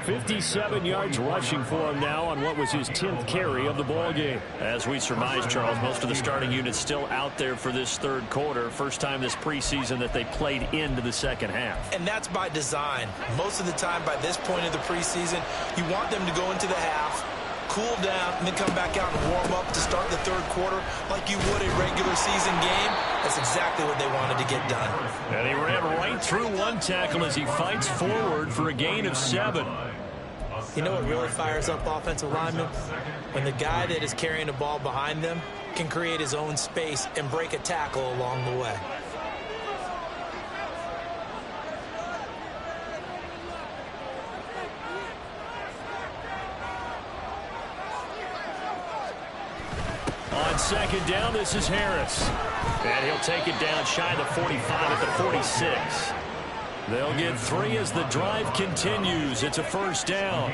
57 yards rushing for him now on what was his 10th carry of the ball game. As we surmise, Charles, most of the starting units still out there for this third quarter. First time this preseason that they played into the second half. And that's by design. Most of the time by this point of the preseason, you want them to go into the half, cool down, and then come back out and warm up to start the third quarter like you would a regular season game. That's exactly what they wanted to get done. And he ran right through one tackle as he fights forward for a gain of 7. You know what really fires up offensive linemen? When the guy that is carrying the ball behind them can create his own space and break a tackle along the way. On second down, this is Harris. And he'll take it down shy of the 45 at the 46. They'll get 3 as the drive continues. It's a first down.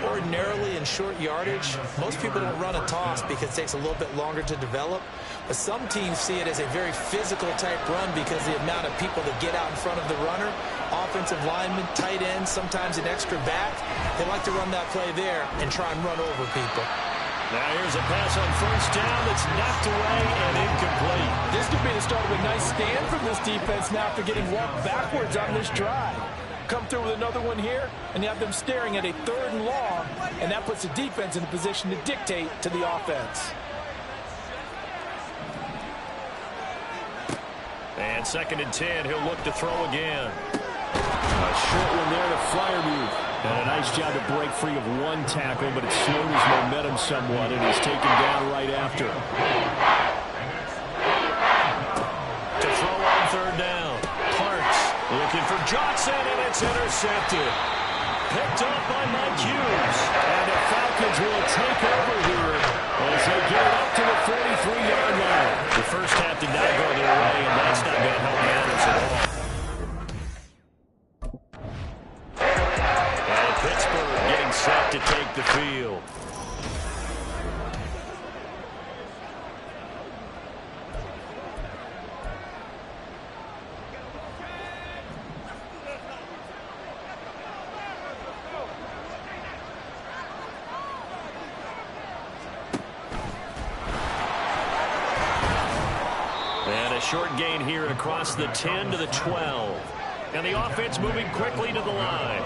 Ordinarily in short yardage, most people don't run a toss because it takes a little bit longer to develop. But some teams see it as a very physical type run because the amount of people that get out in front of the runner, offensive linemen, tight ends, sometimes an extra back, they like to run that play there and try and run over people. Now here's a pass on first down that's knocked away and incomplete. This could be the start of a nice stand from this defense now after getting walked backwards on this drive. Come through with another one here, and you have them staring at a 3rd and long, and that puts the defense in a position to dictate to the offense. And 2nd and 10, he'll look to throw again. A short one there to Freiermuth. And a nice job to break free of one tackle, but it slowed his momentum somewhat, and he's taken down right after. To throw on 3rd down. Parks looking for Johnson, and it's intercepted. Picked up by Mike Hughes. And the Falcons will take over here as they get it up to the 43-yard line. The first half did not go their way, and that's not going to help matters at all. Pittsburgh getting set to take the field. And a short gain here across the 10 to the 12. And the offense moving quickly to the line.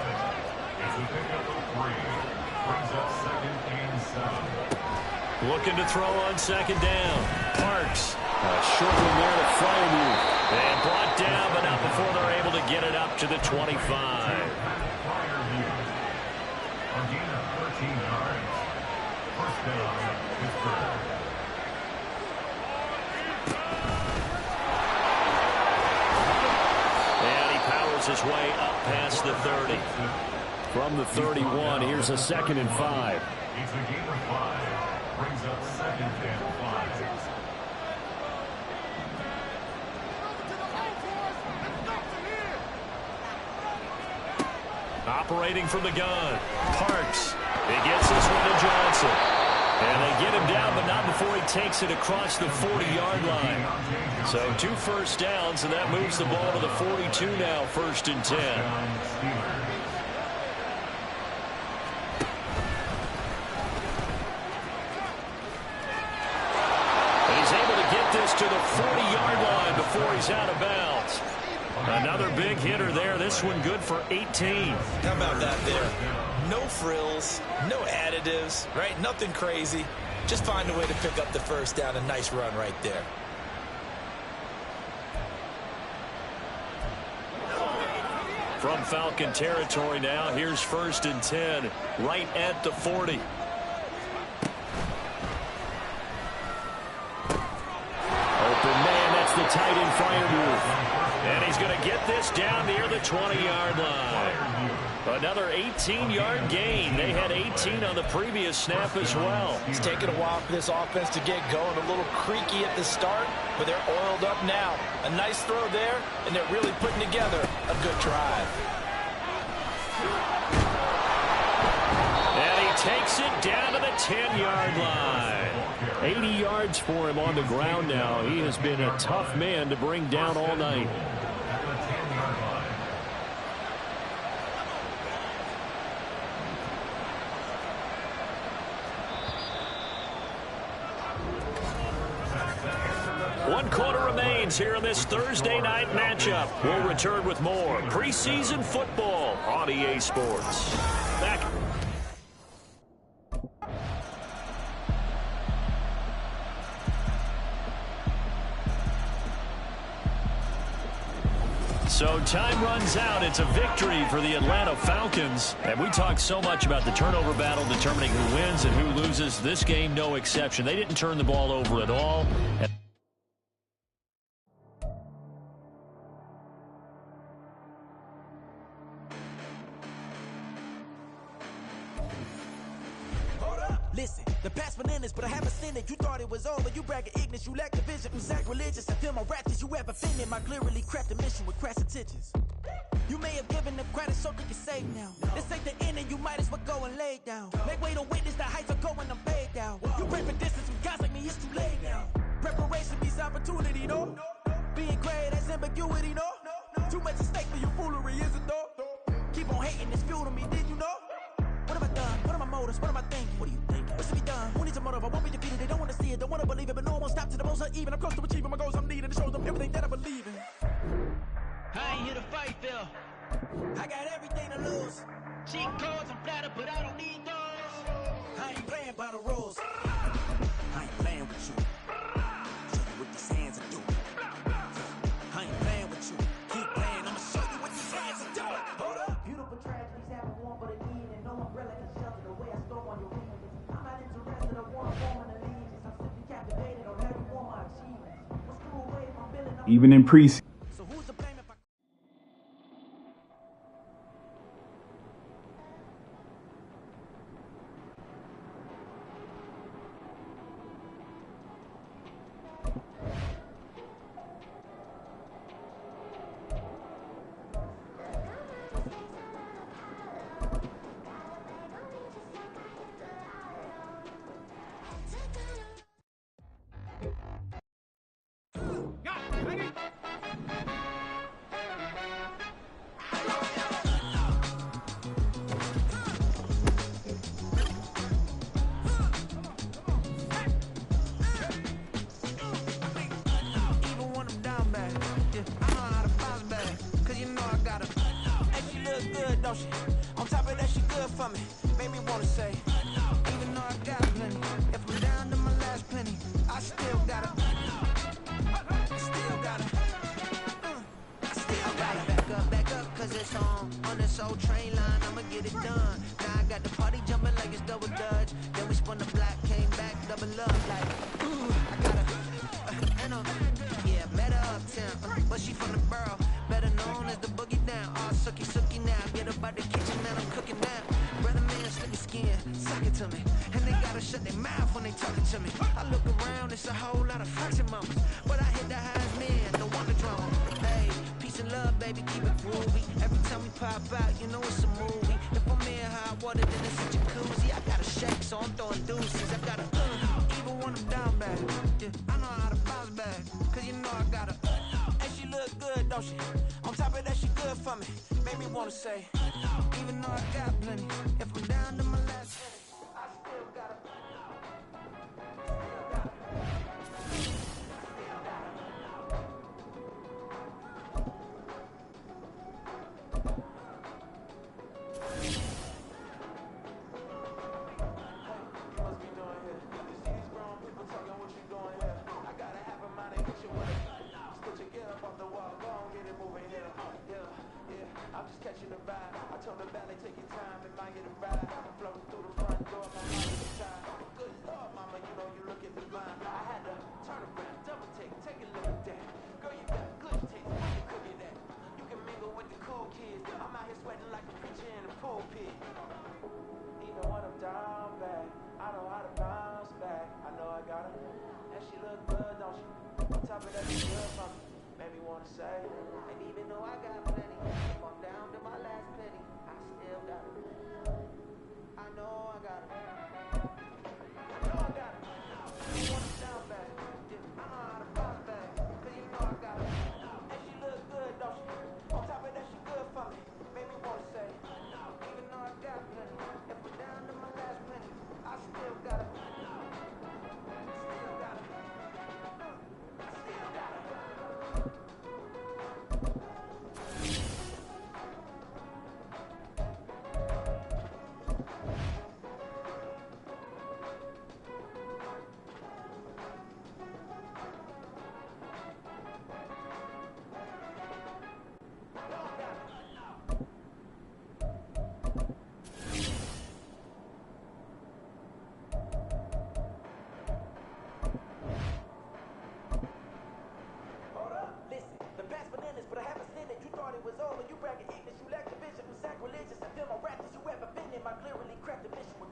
Looking to throw on 2nd down. Parks. A short one there to Freiermuth. And brought down, but not before they're able to get it up to the 25. And he powers his way up past the 30. From the 31, here's a 2nd and 5. It's a gain of 5. Brings up 2nd and 5. Operating from the gun. Parks. He gets this one to Johnson. And they get him down, but not before he takes it across the 40-yard line. So 2 first downs, and that moves the ball to the 42 now, 1st and 10. To the 40-yard line before he's out of bounds. Another big hitter there. This one good for 18. How about that there? No frills, no additives, right? Nothing crazy. Just find a way to pick up the first down. A nice run right there. From Falcon territory now, here's 1st and 10, right at the 40. The tight end Freiermuth. And he's going to get this down near the 20-yard line. Another 18-yard gain. They had 18 on the previous snap as well. It's taken a while for this offense to get going. A little creaky at the start, but they're oiled up now. A nice throw there, and they're really putting together a good drive. And he takes it down to the 10-yard line. 80 yards for him on the ground now. He has been a tough man to bring down all night. happens here in this Thursday night matchup. We'll return with more preseason football on EA Sports. Back. So time runs out. It's a victory for the Atlanta Falcons. And we talk so much about the turnover battle determining who wins and who loses. This game, no exception. They didn't turn the ball over at all. Listen, the past bananas, but I haven't seen it. You thought it was over, you bragging ignorance, you lack the vision. I'm sacrilegious, I feel my wrath as you ever offended. My clearly crafted mission with crass intentions. You may have given them credit so they can save now. This ain't the end and you might as well go and lay down. Make way to witness the heights are going, I'm paid down. You pray for distance from guys like me, it's too late now. Preparation means opportunity, no? Being great, that's ambiguity, no? Too much at stake for your foolery, is it though? Keep on hating, it's fuel to me, did you know? What have I done? What are my motives? What am I thinking? What do you think? What's to be done? Who needs a motive? I won't be defeated. They don't want to see it, don't want to believe it, but no one stop to the most uneven. I'm close to achieving my goals. I'm needing to show them everything that I believe in. I ain't here to fight, Phil. I got everything to lose. Cheat codes, I'm flattered, but I don't need those. I ain't playing by the rules. I ain't playing with you. Show you what these hands are doing. I ain't playing with you. Keep playing, I'ma show you what these hands are doing. Hold up. Beautiful tragedies happen one but a need, and no umbrella can shelter the way I storm on your wings. I'm not interested, I want to form an allegiance. I'm simply captivated on every one of my achievements. What's cool away from building up? Even in preseason. So who's to blame if I... On top of that, she good for me. Made me wanna say, even though I got plenty, if I'm down to my last penny, I still gotta, I still gotta, I still gotta. Back up, cause it's on this old train line, I'ma get it done. Now I got the party jumping like it's double dutch. Then we spun the block, came back, double up, like, ooh, I gotta, and yeah, met her uptown, but she from the borough, better known as the boogie down. All sookie now, get up out the kitchen, man, I'm cooking now. Brother man, slick his skin, suck it to me. And they gotta shut their mouth when they talking to me. I look around, it's a whole lot of foxy mamas, but I hit the highest man, the one to draw. Hey, peace and love, baby, keep it groovy. Every time we pop out, you know it's a movie. If I'm in hot water, then it's a jacuzzi. I got a shake, so I'm throwing deuces. I gotta, even when I'm down bad, yeah, I know how to bounce back, cause you know I gotta, and she look good, don't she? On top of that, she good for me. Made me wanna say, even though I got plenty, if I'm down to my last penny, I still gotta. I'm just catching the vibe. I told the ballet, take your time, it might get a ride. I'm floating through the front door, my mind is inside. Good Lord, mama, you know you look at the vine. I had to turn around, double take a look at that. Girl, you got good taste, where you cook it at? You can mingle with the cool kids. I'm out here sweating like a preacher in the pulpit. Even when I'm down bad, I know how to bounce back. I know I got her, and she look good, don't she? On top of that, she good for me. Made me wanna say, and even though I got plenty, if I'm down to my last penny, I still got it. I know I got it. I know I got it. You want it down bad, yeah, I know how to bounce back, cause you know I got it. And she look good, don't she? On top of that, she good for me. Made me wanna say, even though I got plenty, if I'm down to my last penny, I still got it. Still got it. I still got it.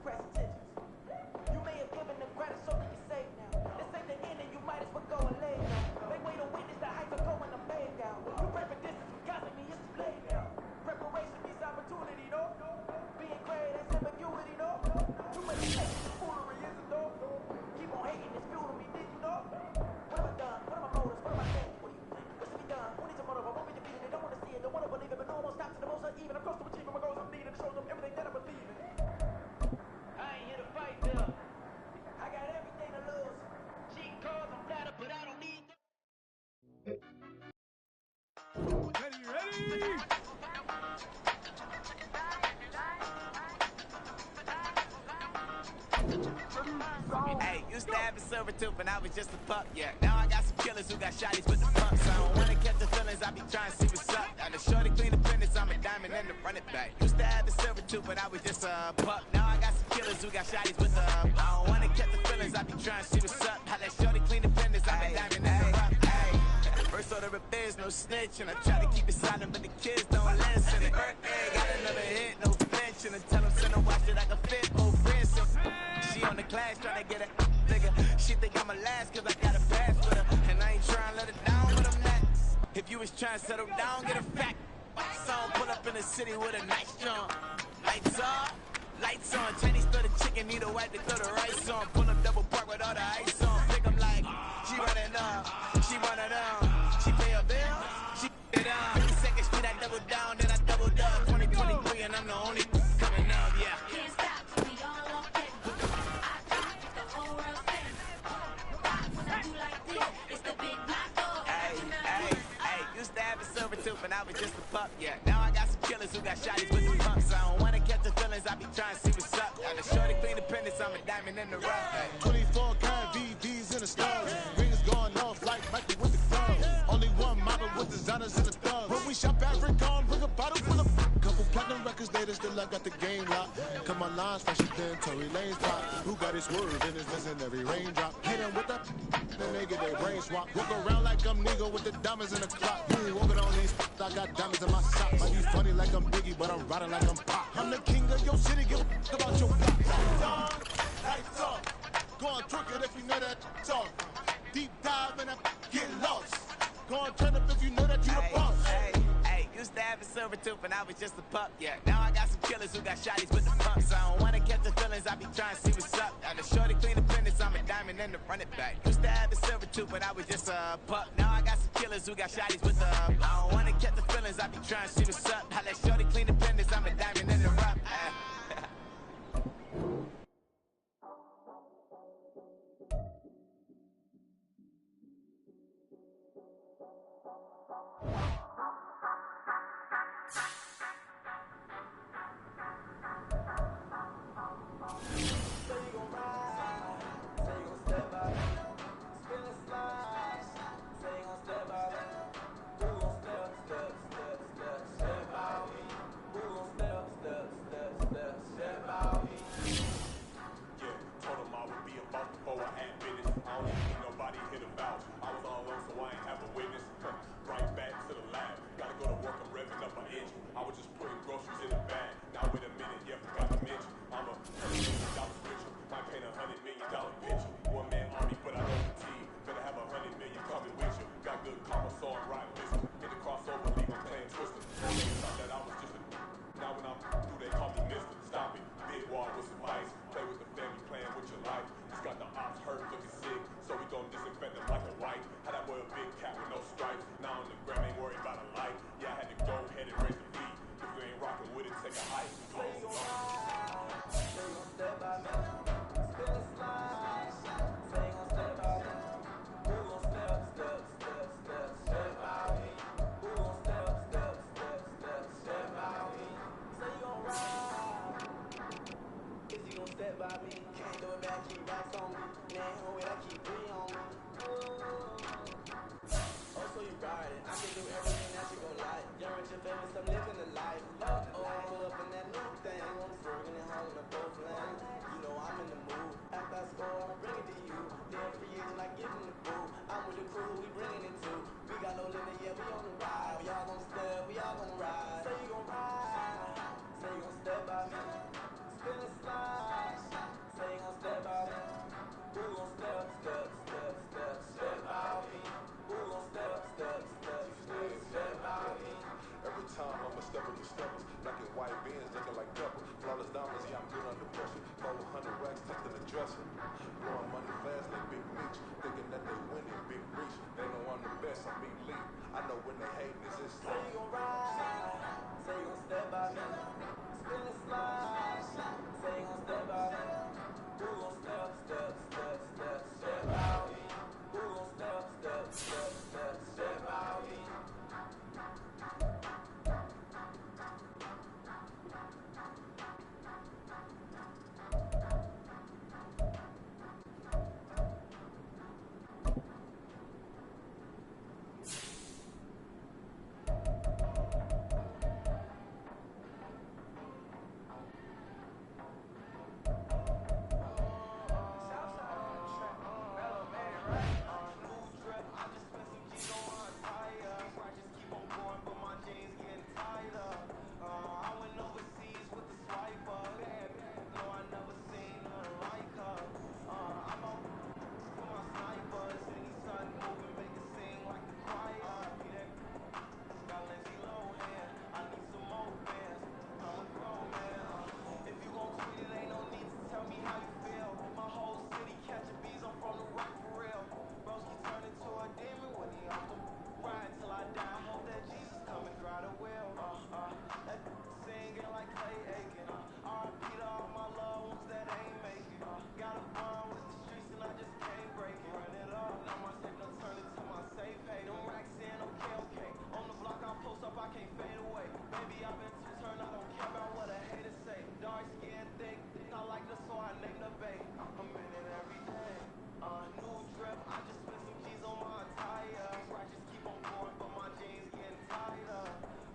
press attention. You may have given them credit, so you're safe now. This ain't the end, and you might as well go and lay down. They wait to witness the heights of going to lay down. You pray for distance, because me, it's lay down. Preparation means opportunity, no? Being great, that's ambiguity, no? You may say foolery, isn't no? Keep on hating, it's fuel to me, did you know? What have I done? What are my motives? What am I saying? What do you think? What should be done? Who needs a motive? I won't be defeated. They don't want to see it, don't want to believe it, but no one won't stop to the most uneven. I'm close to achieving my goals, I'm needing to show them everything that I believe in. I ain't here to fight them. I got everything to lose. Cheat codes, I'm flattered, but I don't need them. Ready? Hey, used to have a silver tooth and I was just a pup, yeah. Now I got some killers who got shotties with the pumps. I don't wanna catch the feelings, I be trying to see what's up. Now the shorty clean the fitness, I'm a diamond and the run it back. Used to have a silver tooth but I was just a pup. Now I got some killers who got shotties with the I don't wanna catch the feelings, I be trying to see what's up. How that shorty clean the fitness, I'm a diamond and the rock. First order of biz, no snitching. I try to keep it silent, but the kids don't listen. And birthday, got another hit, no flinching. And tell them send her watch it like a fit, old friends. She on the class trying to get a nigga. She think I'm a last cause I got a pass with her. And I ain't trying to let her down, but I'm not. If you was trying to settle down, get a fact. Song pull up in the city with a nice jump. Lights off, lights on. Chinese throw the chicken, need a wipe to throw the rice on. Pull up double park with all the ice on. Pick 'em like, she running up, she running down. She pay a bill, she it down. 52nd Street, I double down, then I doubled up. 2023, and I'm the only coming up, yeah. Can't stop till we all up in. I do it, the whole world sings. Rock when I do like this, it's the big black dog. Hey, used to have a silver tooth and I was just a pup, yeah. Now I got some killers who got shotties with the pumps. I don't wanna catch the feelings, I be trying to see what's up. Now the shorty clean the pendants, I'm a diamond in the rough. 24 karat VVs in the stars. Rings going off like Michael with the clubs. Only one model with designers in the thugs. When we shop at Rincon, bring a bottle full of couple platinum records later, still I got the game locked. Cut my lines fresher than Tory Lane's pop. Who got his word and is missing every raindrop. Hit them with that, then they get their brain swap. Walk around like I'm nigga with the diamonds in the clock. You ain't walking on these, I got diamonds in my socks. Might be funny like I'm Biggie, but I'm riding like I'm Pop. I'm the king of your city, give a about your block. Lights on, lights off. Go on, twerk it if you know that song. Deep dive and I get lost. Go on, turn up if you know that you the boss. Hey, used to have a silver tooth and I was just a pup, yeah. Now I got some killers who got shotties with the pumps. I don't wanna catch the feelings, I be trying to see what's up. Now the shorty clean the pendants, I'm a diamond and the run it back. Used to have a silver tooth but I was just a pup. Now I got some killers who got shotties with the I don't wanna catch the feelings, I be trying to see what's up. How that shorty clean the pendants, I'm a diamond in the rough. with the steppers. Black and white beans looking like pepper. Flawless diamonds, yeah, I'm good under pressure. 400 racks tucked in the dresser. Blowing money fast like Big Meech. Thinking that they winning, big reach. They know I'm the best, I'm elite. I know when they hating is it's Say you gon' ride, say you gon' step by me. Spin and slide, say you gon' step by me. Who gon' step, step, step, step, step out me? Who gon' step, step, step, step, step out me?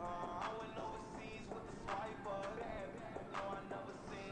I went overseas with the swiper. No, I never seen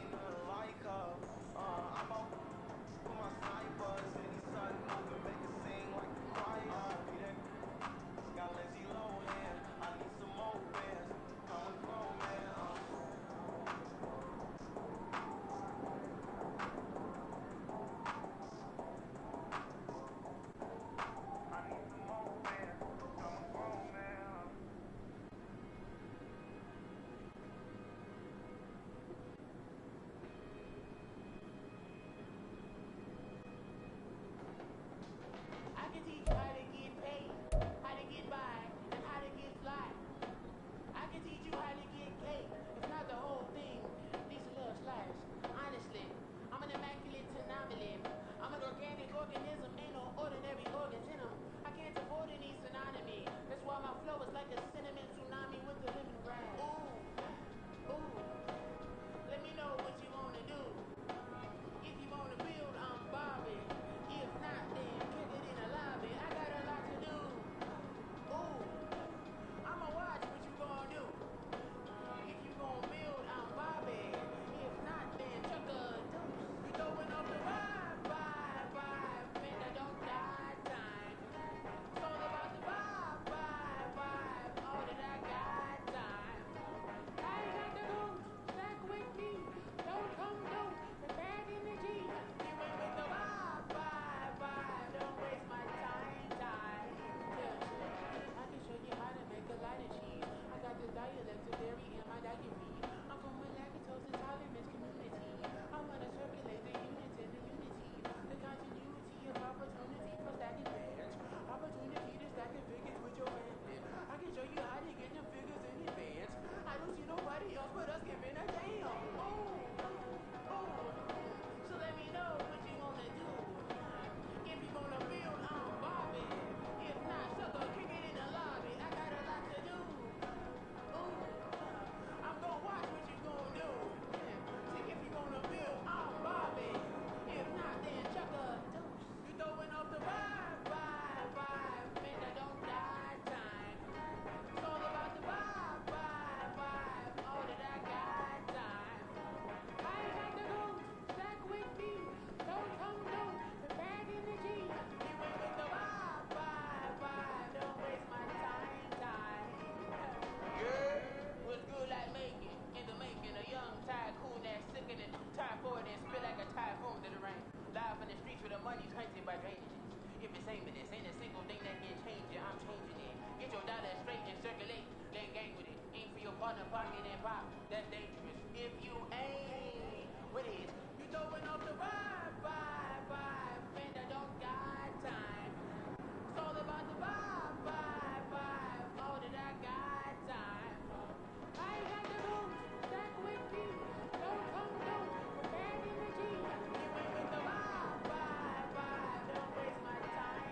rocket and pop, that's dangerous. If you ain't with it, you throwing off the vibe, and I don't got time. It's all about the vibe, all that I got time. I ain't got the boots, stack with me. Don't come down, bag in the G. You went with the vibe, don't waste my time.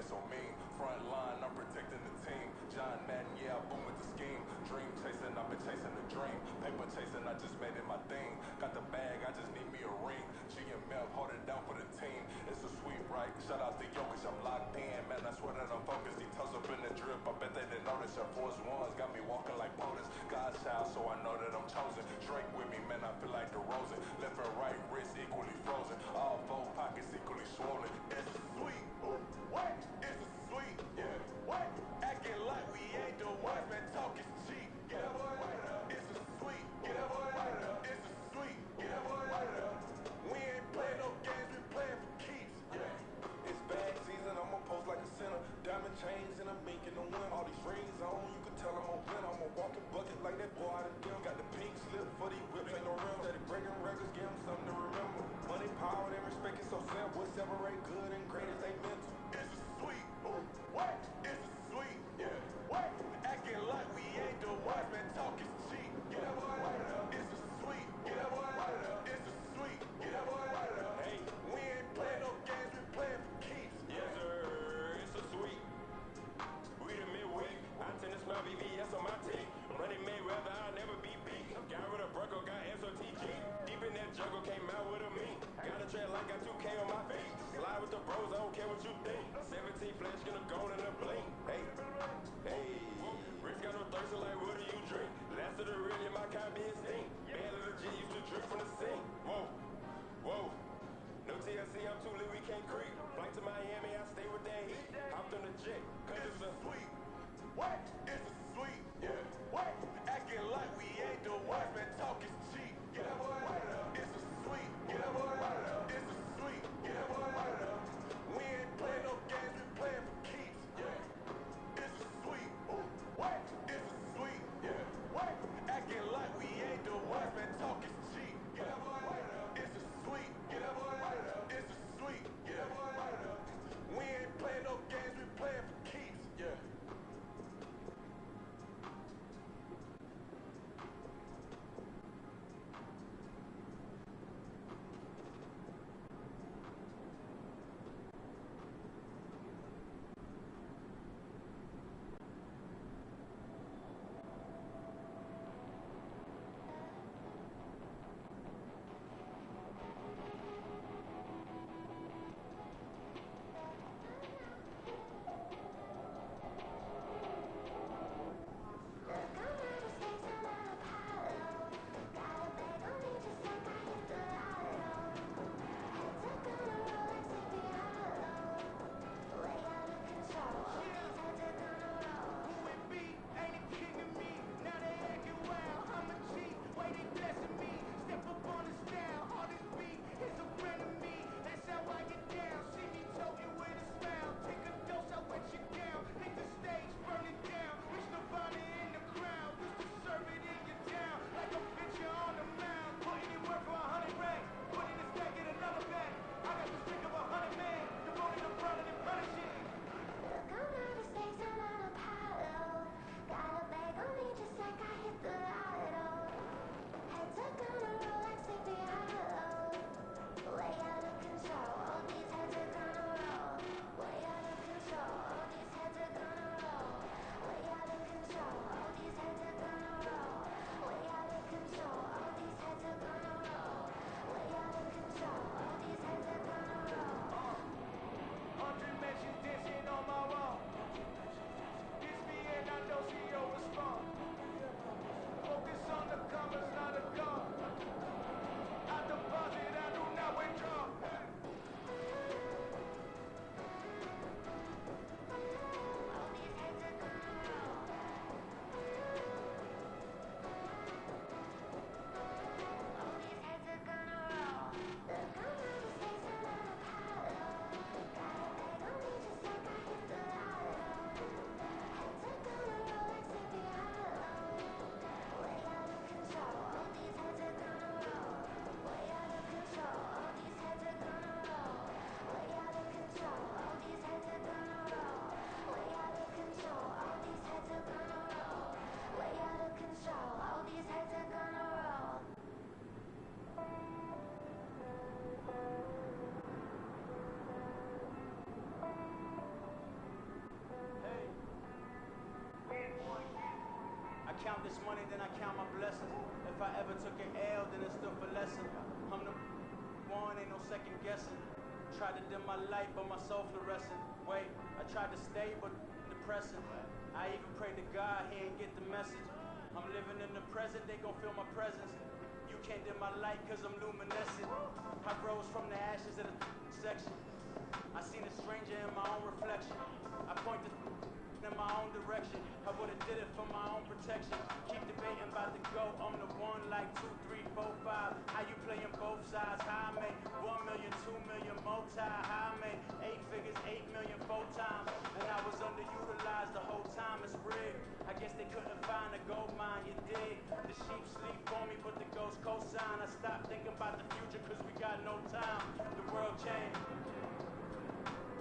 So mean, front line, I'm protecting the team. John Madden, yeah, I boom with the scheme. Dream chasing, I've been chasing the dream. Paper chasing, I just made it my thing. Got the bag, I just need me a ring. G and Mel, hold it down for the team. It's a sweet, right? Shout out to Jokic, I'm locked in. Man, I swear that I'm focused. These toes up in the drip, I bet they didn't notice. Your force ones got me walking like POTUS. God's child, so I know that I'm chosen. Drake with me, man, I feel like DeRozan. Left and right wrist equally frozen. All four pockets equally swollen. It's a sweet, what? It's a sweet, yeah, what? Acting like we ain't the ones, man, talking cheap, yeah, boy. It's a sweet, yeah, boy. It's a sweet, yeah, boy. We ain't playing no games, we playing for keeps, yeah. It's bag season, I'ma post like a sinner. Diamond chains and I'm making them win. All these rings on, you can tell I'm a winner. I'm a walking bucket like that boy out of them. Got the pink slip for these whips, ain't no rims. That breaking records, give them something to remember. Money, power, and respect is so simple. What separate good and great is they mental. It's a sweet, what? It's a sweet, yeah, what? Acting like we ain't the ones, man, talking cheap, yeah, boy. It's a sweet, yeah, boy. It's a sweet, yeah, boy. Hey, we ain't playing no games, we playing for keeps, yes sir. It's a sweet. We the midweek. I tend to smell VVS on my teeth. Money Mayweather, I'll never be beat. Got rid of Brocco, got SOTG. Deep in that jungle, came out with a meat. Got a tread like got 2K on my feet. Slide with the bros, I don't care. J. It's a sweet. What? It's a sweet. Yeah. What? Acting like we ain't the ones, man. Talk is cheap. Get that boy right up. It's a sweet. Get that boy right up. It's a sweet. Get that boy right up. We ain't playing no games. We playing for keeps. Yeah. It's a sweet. Ooh. What? It's a sweet. Yeah. What? Acting like we ain't the ones, man. Talk is cheap. Get that boy right up. It's a sweet. Get that boy right up. It's a sweet. Get that boy right up. We ain't playing no games. We playing for keeps. Yeah. I count this money, then I count my blessings. If I ever took an L, then it's still for lesson. I'm the one, ain't no second guessing. Tried to dim my light, but my soul fluorescent. Wait, I tried to stay, but depressing. I even prayed to God, he ain't get the message. I'm living in the present, they gon' feel my presence. You can't dim my light, cause I'm luminescent. I rose from the ashes of the section. I seen a stranger in my own reflection. I point the in my own direction. I would've did it for my own protection. Keep debating about the go. I'm the one like 2, 3, 4, 5. How you playing both sides? How I make 1 million, 2 million, multi. How I make 8 figures, 8 million 4 times. And I was underutilized the whole time. It's rigged. I guess they couldn't find a gold mine. You dig? The sheep sleep on me, but the ghost cosign. I stopped thinking about the future cause we got no time. The world changed.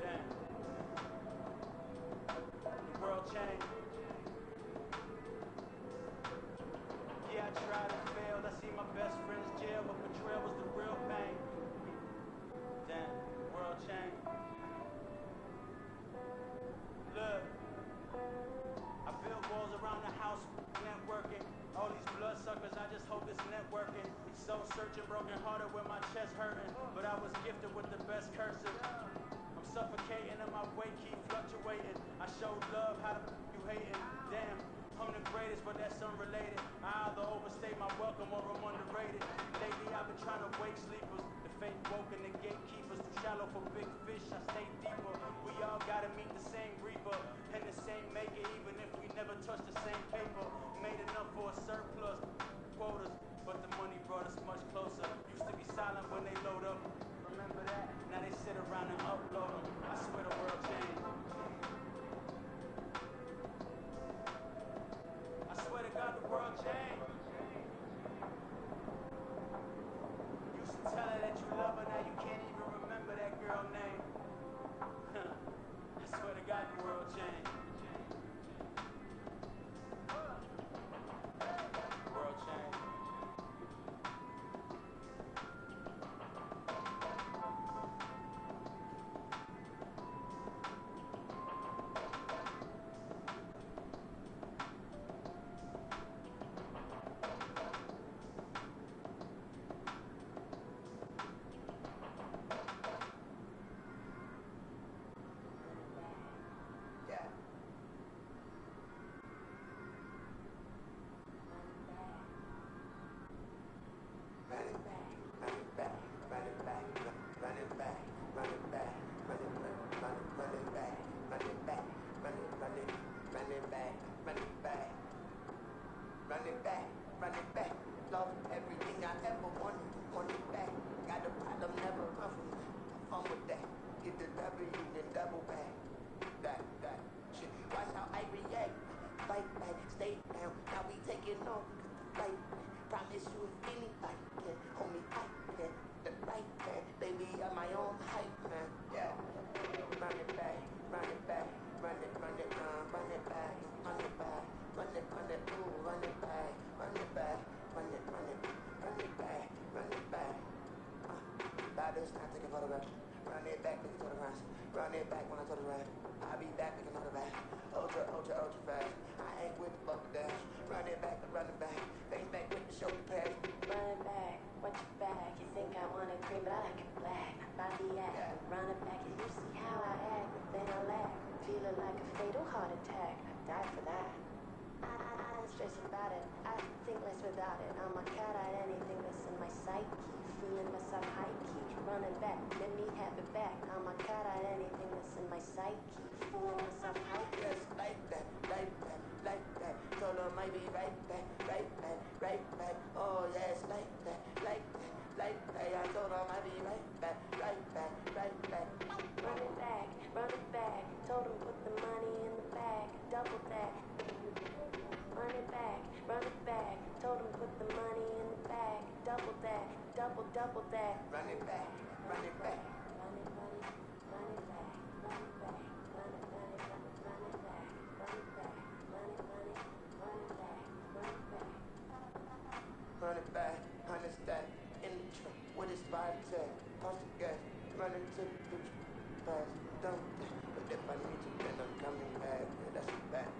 Damn. World change. Yeah, I tried and failed. I see my best friends jail, but betrayal was the real pain. Damn, world change. Look, I build walls around the house, networking. All these bloodsuckers, I just hope it's networking. Soul searching, broken hearted with my chest hurting, but I was gifted with the best curses. Suffocating and my weight keep fluctuating. I showed love, how the you hating? Damn, I'm the greatest, but that's unrelated. I either overstay my welcome or I'm underrated. Lately I've been trying to wake sleepers. The fake woke and the gatekeepers. Too shallow for big fish, I stay deeper. We all gotta meet the same reaper. back, run it back. Run it back, run it back. Love everything I ever wanted, want it back. Got a problem, never run from it. Have fun with that. Get the W, then double back. That shit. Watch how I react. Fight back, stay down. Now we taking off. Fight back. Promise you if anybody can hold me tight, man. The right man, baby, I'm my own hype, man. Yeah. Run it back, run it back, run it back, run it back, run it back, ooh, run it back, run it back, run it back, run it back. By this time, take a photograph. Run it back, make a photograph. Run it back when I photograph. I'll be back, make another back. Ultra fast. I ain't with the fuck dash. Run it back, face back with the shoulder pads. Run it back, watch your back. You think I want it cream, but I like it black. Not body act. Run it back, and you see how I act. Then I laugh, feeling like a fatal heart attack. I die for that. I don't stress about it. I think less without it. I'm a cat at anything that's in my psyche. Feeling myself high key. Running back, let me have it back. I'm a cat at anything that's in my psyche. Feeling myself high key. Yes, like that, like that, like that. Told her might be right back, right back, right back. Oh yes, like that, like that, like that. I told her might be right back, right back, right back. Run it back, run it back. Told him put the money in the bag, double that. Run it back, run it back. Told him put the money in the bag, double that, double that. Run it back, run it back. Run it, run it, run it back, run it back, run it, run it, run it, run it back, run it back, run it, run it, run it back, run it back. Run it back, 100 stack in the truck with his 5 tag. Toss the gas, run into the bitch fast. Don't, but if I need you, then I'm coming back. Yeah, that's a fact.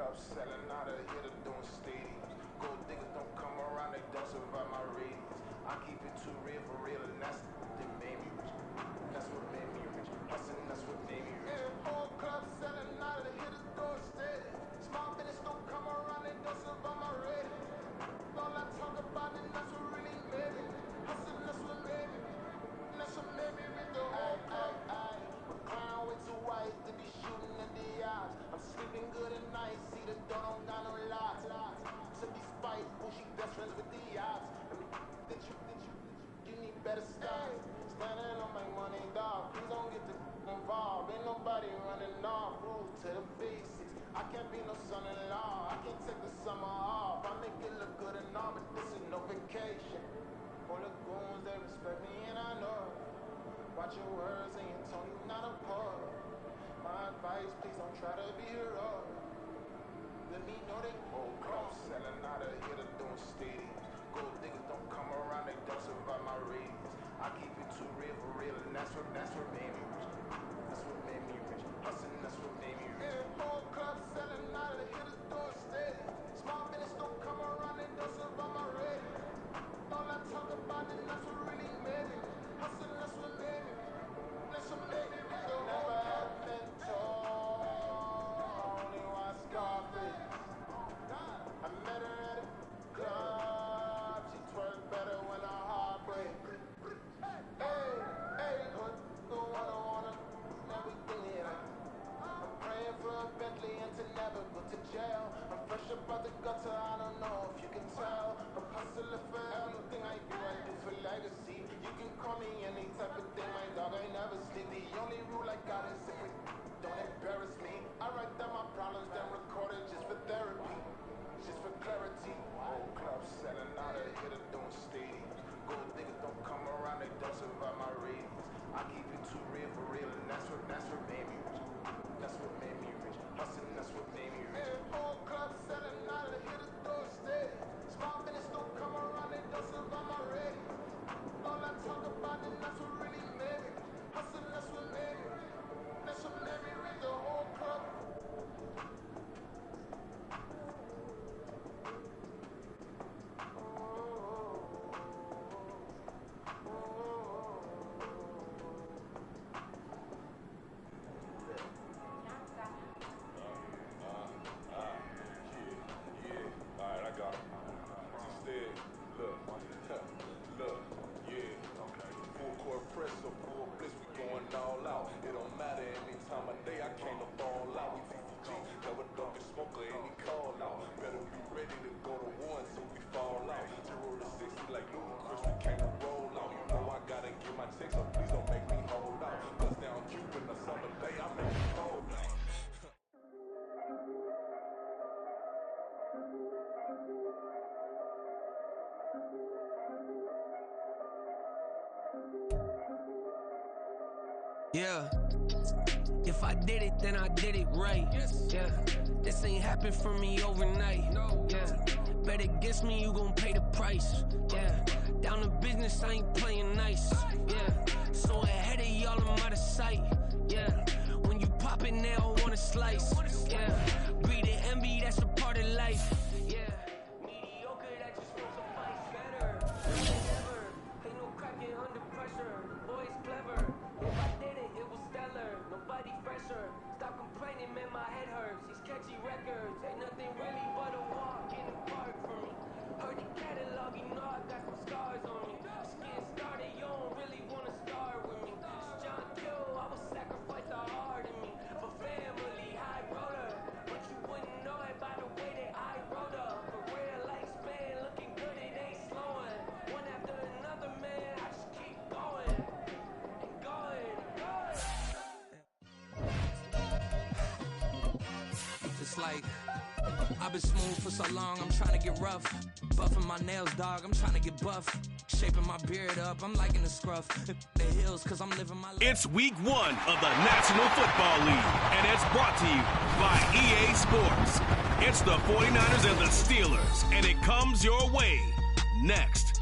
clubs selling out of here to doing stadiums. Gold diggers don't come around, they don't survive my radius. I keep it too real for real, and that's what made me rich. That's what made me rich. Hustling, that's what made me rich. Yeah, whole clubs selling out of here to doing stadiums. Small business don't come around, they don't survive my radius. All I talk about it, that's what really made me. Hustling, that's what made me. That's what made me rich. My crown way too white to be shooting at the eyes. I'm sleeping good at night, see the door don't got no locks. To be spiteful, she best friends with the odds. That you need better styles. Standing on my money, dog. Please don't get involved. Ain't nobody running off. Rules to the basics. I can't be no son-in-law. I can't take the summer off. I make it look good and all, but this is no vacation. All the goons, they respect me and I know it. Watch your words and your tone, you not a poet. My advice, please don't try to be heroic. Let me know they whole clubs selling out of here to doing stadiums. Gold diggers don't come around, they don't survive my radius. I keep it too real for real, and that's what made me rich. That's what made me rich. Hustling, that's what made me rich. Yeah, whole clubs selling out of here to doing stadiums. Small business don't come around, they don't survive my radius. All I talk about it, that's what really made me. Hustling, that's what made me. That's what made me rich. Never had a mentor, only watch Scarface. I met her at a club, she twerk better when her heart breaks. Hey, hood, the one I wanna, everything it ain't. I'm praying for a Bentley and to never go to jail. I'm fresh up out the gutter, I don't know if you can tell. I'm hustling for everything I do for legacy. You can call me any type of thing, my dog, I never sleep. The only rule I got is if it don't embarrass me. I write down my problems, then record it just for therapy. Just for clarity, whole clubs selling out of here to doing stadiums. Gold diggers don't come around, they don't survive my radius. I keep it too real for real, and that's what made me rich. That's what made me rich. Hustling, that's what made me rich. Yeah, whole clubs selling out of here to doing stadiums. Small business don't come around, they don't survive my radius. All I talk about it, that's what really made me. Hustling, that's what made me. That's what made me rich. The whole club. Yeah, if I did it, then I did it right. Yeah, this ain't happened for me overnight. Yeah, bet against me, you gon' pay the price. Yeah, down to business, I ain't playing nice. Yeah, so ahead of y'all, I'm out of sight. Yeah, when you pop it, they all wanna slice. Yeah, greed and envy, that's a part of life. Yeah, mediocre, that just won't suffice. Better than ever, ain't no cracking under pressure. Boy's clever. If I did it, it was stellar. Nobody fresher. Stop complaining, man, my head hurts. These catchy records ain't nothing really but a walk in the park for me. Heard the catalog, you know I got some scars on me. Just getting started, you don't really wanna start with me. It's John Q, I would sacrifice the heart in me for family, high roller. But you wouldn't know it by the way that I wrote up. For real lifespan, looking good, it ain't slowing. One after another, man, I just keep going. It's like I've been smooth for so long, I'm trying to get rough. Buffing my nails, dog, I'm trying to get buff. Shaping my beard up, I'm liking the scruff. The hills, cause I'm living my life. It's week 1 of the National Football League, and it's brought to you by EA Sports. It's the 49ers and the Steelers, and it comes your way next.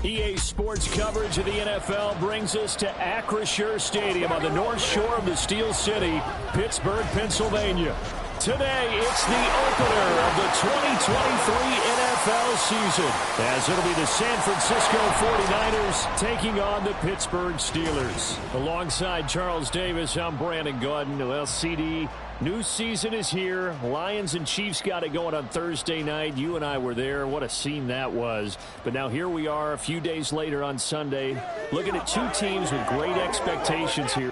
EA Sports coverage of the NFL brings us to Acrisure Stadium on the north shore of the Steel City, Pittsburgh, Pennsylvania. Today, it's the opener of the 2023 NFL season, as it'll be the San Francisco 49ers taking on the Pittsburgh Steelers. Alongside Charles Davis, I'm Brandon Gaudin. Well, CD, new season is here. Lions and Chiefs got it going on Thursday night. You and I were there. What a scene that was. But now here we are a few days later on Sunday, looking at two teams with great expectations here.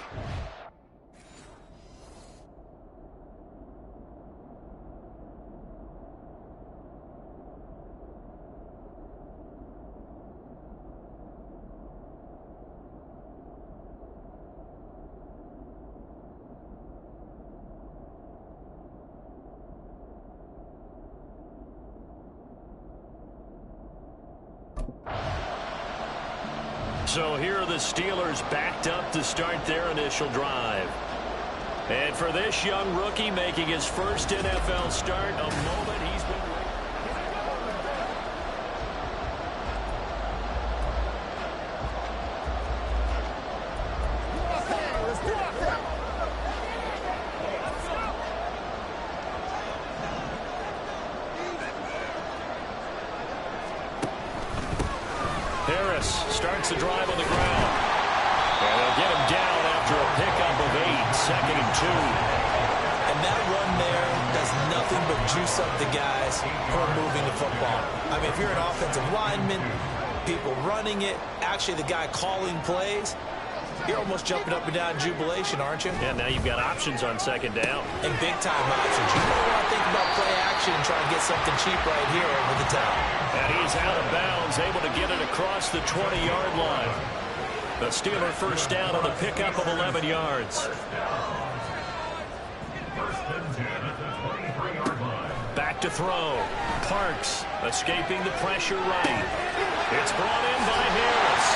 So here are the Steelers backed up to start their initial drive. And for this young rookie making his first NFL start, a moment he's been waiting. Harris starts the drive on the ground. And they'll get him down after a pickup of 8, 2nd and 2. And that run there does nothing but juice up the guys who are moving the football. I mean, if you're an offensive lineman, people running it, actually the guy calling plays, you're almost jumping up and down in jubilation, aren't you? Yeah, now you've got options on 2nd down. And big-time options. You don't want to think about play action and try and get something cheap right here with the top. And he's out of bounds, able to get it across the 20-yard line. The Steeler first down on the pickup of 11 yards. Back to throw. Parks escaping the pressure right. It's brought in by Harris.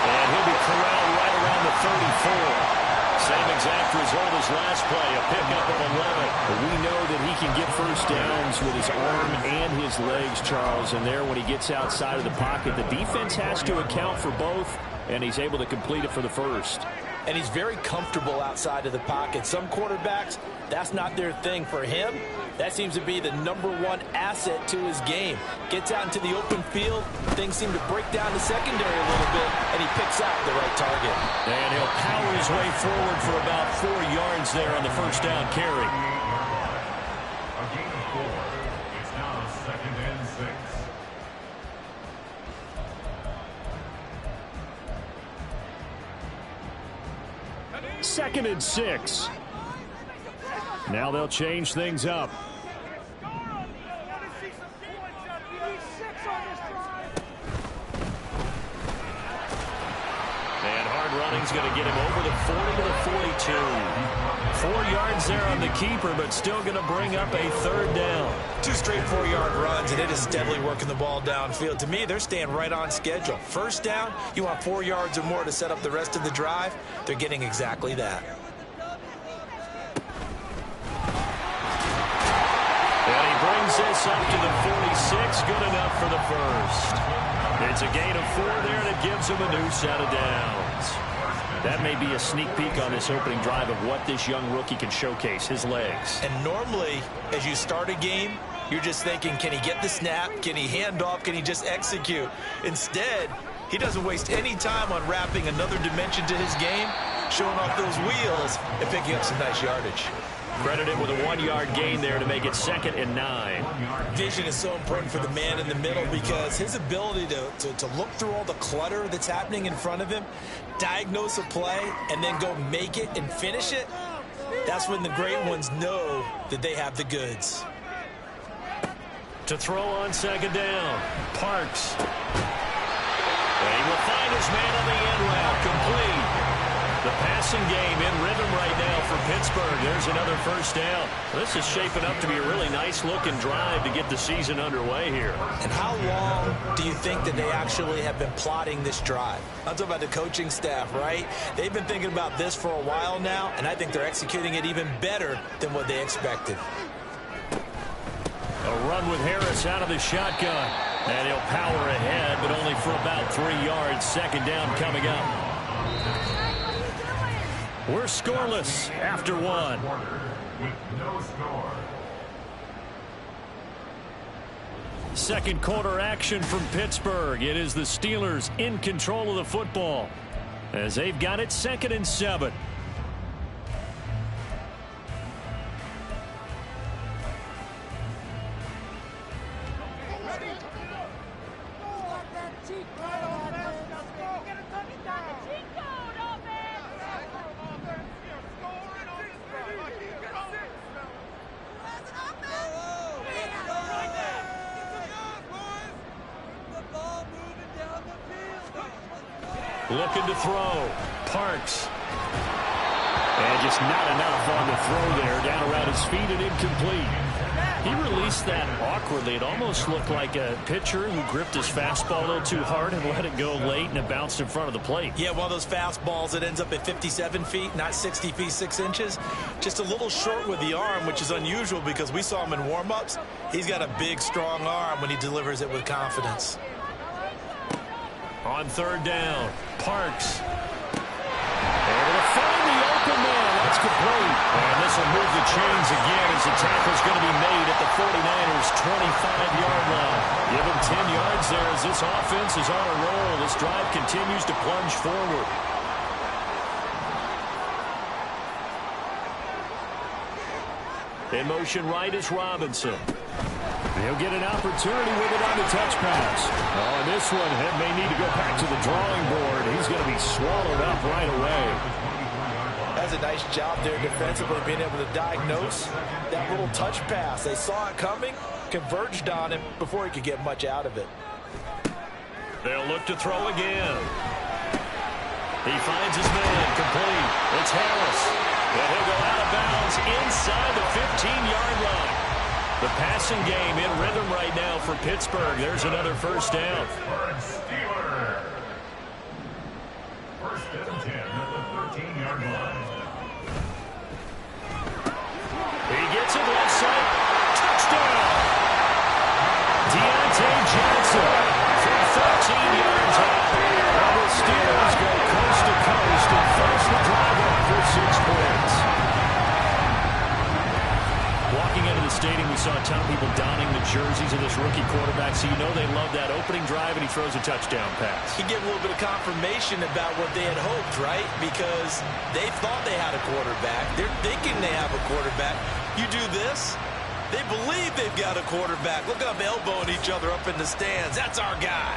And he'll be corralled right around the 34. Same exact result as last play, a pickup of 11. But we know that he can get first downs with his arm and his legs, Charles. And there, when he gets outside of the pocket, the defense has to account for both, and he's able to complete it for the first. And he's very comfortable outside of the pocket. Some quarterbacks, that's not their thing. For him, that seems to be the #1 asset to his game. Gets out into the open field, things seem to break down the secondary a little bit, and he picks out the right target. And he'll power his way forward for about 4 yards there on the first down carry. A gain of 4. It's now 2nd and 6. Second and 6. Now they'll change things up. And hard running's going to get him over the 40 to the 42. 4 yards there on the keeper, but still going to bring up a 3rd down. 2 straight 4-yard runs, and it is steadily working the ball downfield. To me, they're staying right on schedule. First down, you want 4 yards or more to set up the rest of the drive. They're getting exactly that. And he brings this up to the 46. Good enough for the first. It's a gain of 4 there, and it gives him a new set of downs. That may be a sneak peek on this opening drive of what this young rookie can showcase, his legs. And normally, as you start a game, you're just thinking, can he get the snap? Can he hand off? Can he just execute? Instead, he doesn't waste any time on wrapping another dimension to his game, showing off those wheels, and picking up some nice yardage. Credit him with a 1-yard gain there to make it 2nd and 9. Vision is so important for the man in the middle because his ability to look through all the clutter that's happening in front of him, diagnose a play, and then go make it and finish it, that's when the great ones know that they have the goods. To throw on 2nd down, Parks. And he will find his man on the end route, complete. The passing game in rhythm right now for Pittsburgh. There's another first down. This is shaping up to be a really nice-looking drive to get the season underway here. And how long do you think that they actually have been plotting this drive? I'm talking about the coaching staff, right? They've been thinking about this for a while now, and I think they're executing it even better than what they expected. A run with Harris out of the shotgun. And he'll power ahead, but only for about 3 yards. Second down coming up. We're scoreless after one. With no score. Second quarter action from Pittsburgh. It is the Steelers in control of the football as they've got it 2nd and 7. Looking to throw. Parks. And just not enough on the throw there. Down around his feet and incomplete. He released that awkwardly. It almost looked like a pitcher who gripped his fastball a little too hard and let it go late, and it bounced in front of the plate. Yeah, one of those fastballs that ends up at 57 feet, not 60 feet, 6 inches. Just a little short with the arm, which is unusual because we saw him in warm-ups. He's got a big, strong arm when he delivers it with confidence. On 3rd down, Parks. Able to find the open man. That's complete. And this will move the chains again as the tackle's going to be made at the 49ers' 25-yard line. Give him 10 yards there as this offense is on a roll. This drive continues to plunge forward. In motion right is Robinson. He'll get an opportunity with it on the touch pass. Oh, and this one may need to go back to the drawing board. He's going to be swallowed up right away. That's a nice job there defensively, being able to diagnose that little touch pass. They saw it coming, converged on him before he could get much out of it. They'll look to throw again. He finds his man, complete. It's Harris. And he'll go out of bounds inside the 15-yard line. The passing game in rhythm right now for Pittsburgh. There's another first down. Steelers. 1st and 10 at the 13-yard line. He gets it left side. Touchdown. Deontay Johnson from 13 yards out. Well, the Steelers go coast to coast and finish the drive off for 6 points. Walking into the stadium, we saw a ton of people donning the jerseys of this rookie quarterback, so you know they love that opening drive, and he throws a touchdown pass. He get a little bit of confirmation about what they had hoped, right? Because they thought they had a quarterback. They're thinking they have a quarterback. You do this, they believe they've got a quarterback. Look up, elbowing each other up in the stands. That's our guy.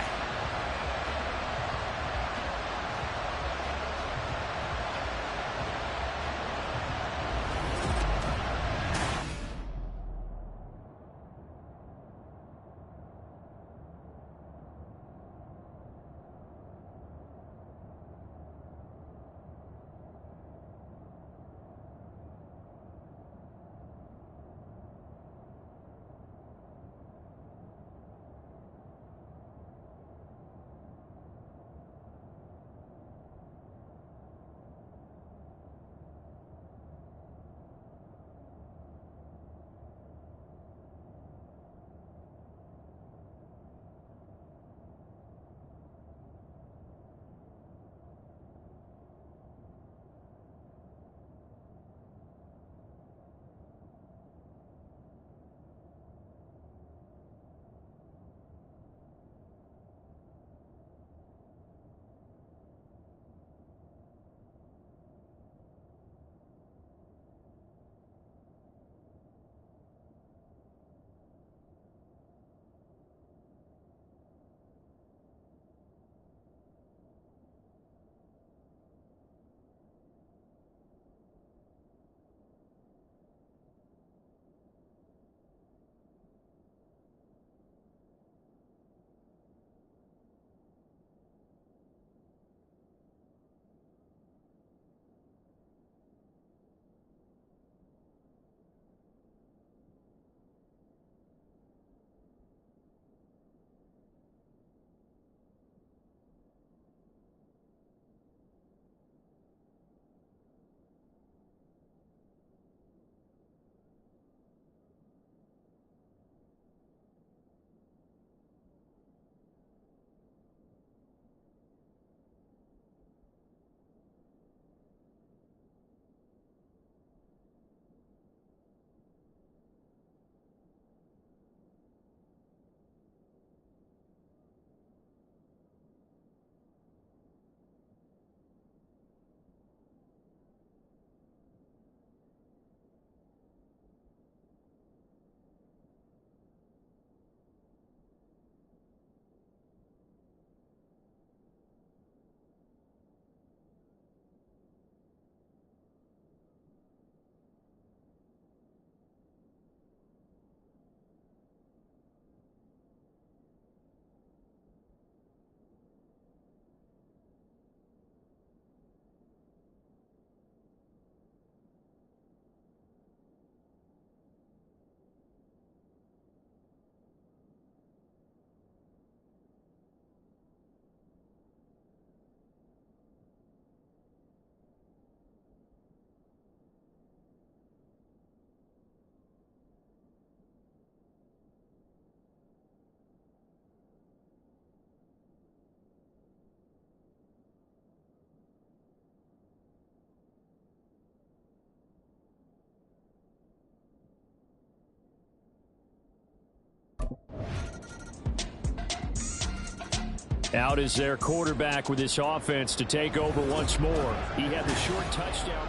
Out is their quarterback with this offense to take over once more. He had the short touchdown.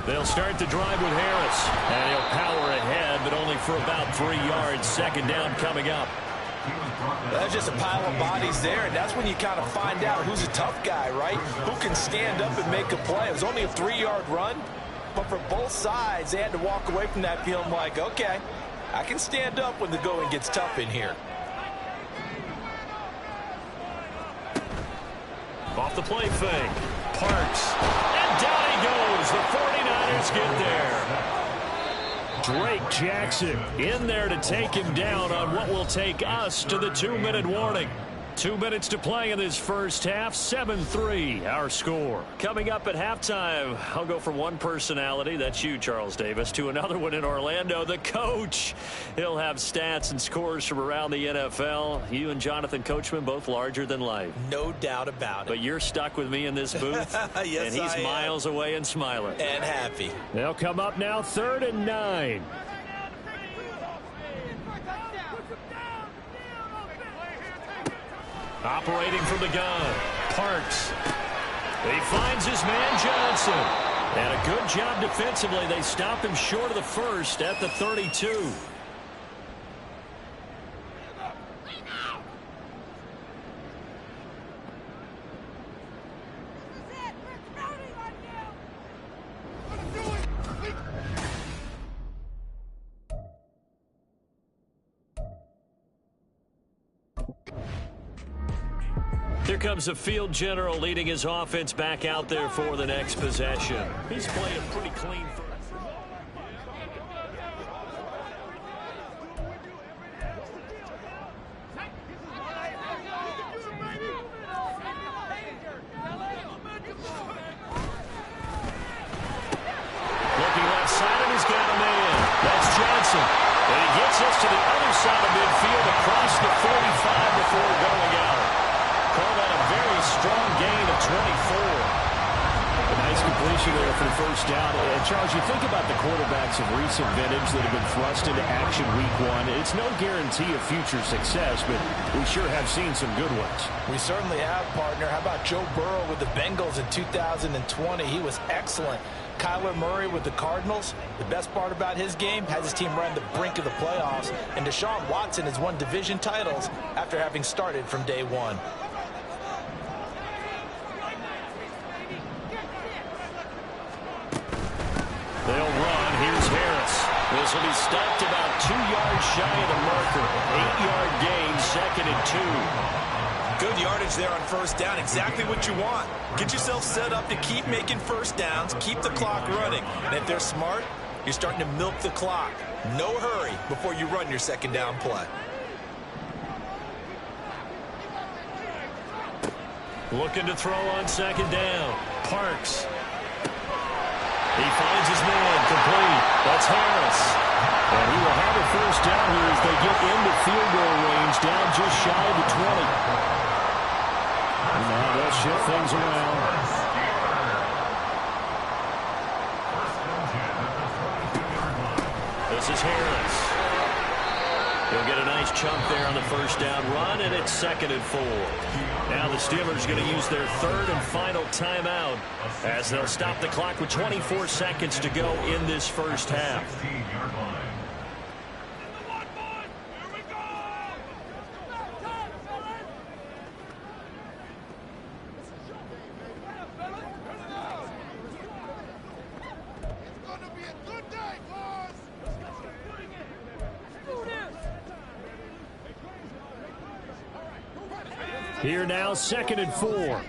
They'll start the drive with Harris. And he'll power ahead, but only for about 3 yards. Second down coming up. That's just a pile of bodies there, and that's when you kind of find out who's a tough guy, right? Who can stand up and make a play. It was only a 3-yard run, but for both sides, they had to walk away from that feeling like, okay, I can stand up when the going gets tough in here. Off the play fake. Parks. And down he goes. The 49ers get there. Drake Jackson in there to take him down on what will take us to the 2-minute warning. 2 minutes to play in this first half. 7-3 our score. Coming up at halftime, I'll go from one personality, that's you, Charles Davis, to another one in Orlando, the coach. He'll have stats and scores from around the NFL. You and Jonathan Coachman both larger than life. No doubt about it. But you're stuck with me in this booth. Yes, and he's miles away and smiling. And happy. They'll come up now, 3rd and 9. Operating from the gun, Parks. He finds his man Johnson. And a good job defensively. They stop him short of the first at the 32. Here comes the field general leading his offense back out there for the next possession. He's playing pretty clean. Looking left side, and he's got a man. That's Johnson. And he gets us to the other side of midfield across the 45 before going out. Call that a very strong gain of 24. A nice completion there for the first down. And Charles, you think about the quarterbacks of recent vintage that have been thrust into action week 1. It's no guarantee of future success, but we sure have seen some good ones. We certainly have, partner. How about Joe Burrow with the Bengals in 2020? He was excellent. Kyler Murray with the Cardinals. The best part about his game has his team right on the brink of the playoffs. And Deshaun Watson has won division titles after having started from day 1. They'll run. Here's Harris. This will be stopped about 2 yards shy of the marker. 8-yard gain, 2nd and 2. Good yardage there on first down. Exactly what you want. Get yourself set up to keep making first downs, keep the clock running. And if they're smart, you're starting to milk the clock. No hurry before you run your second down play. Looking to throw on second down. Parks. He finds his man, complete. That's Harris. And he will have a first down here as they get into field goal range, down just shy of the 20. And now they'll shift things around. This is Harris. He'll get a nice chunk there on the first down run, and it's 2nd and 4. Now the Steelers are going to use their 3rd and final timeout as they'll stop the clock with 24 seconds to go in this first half. Here now, 2nd and 4.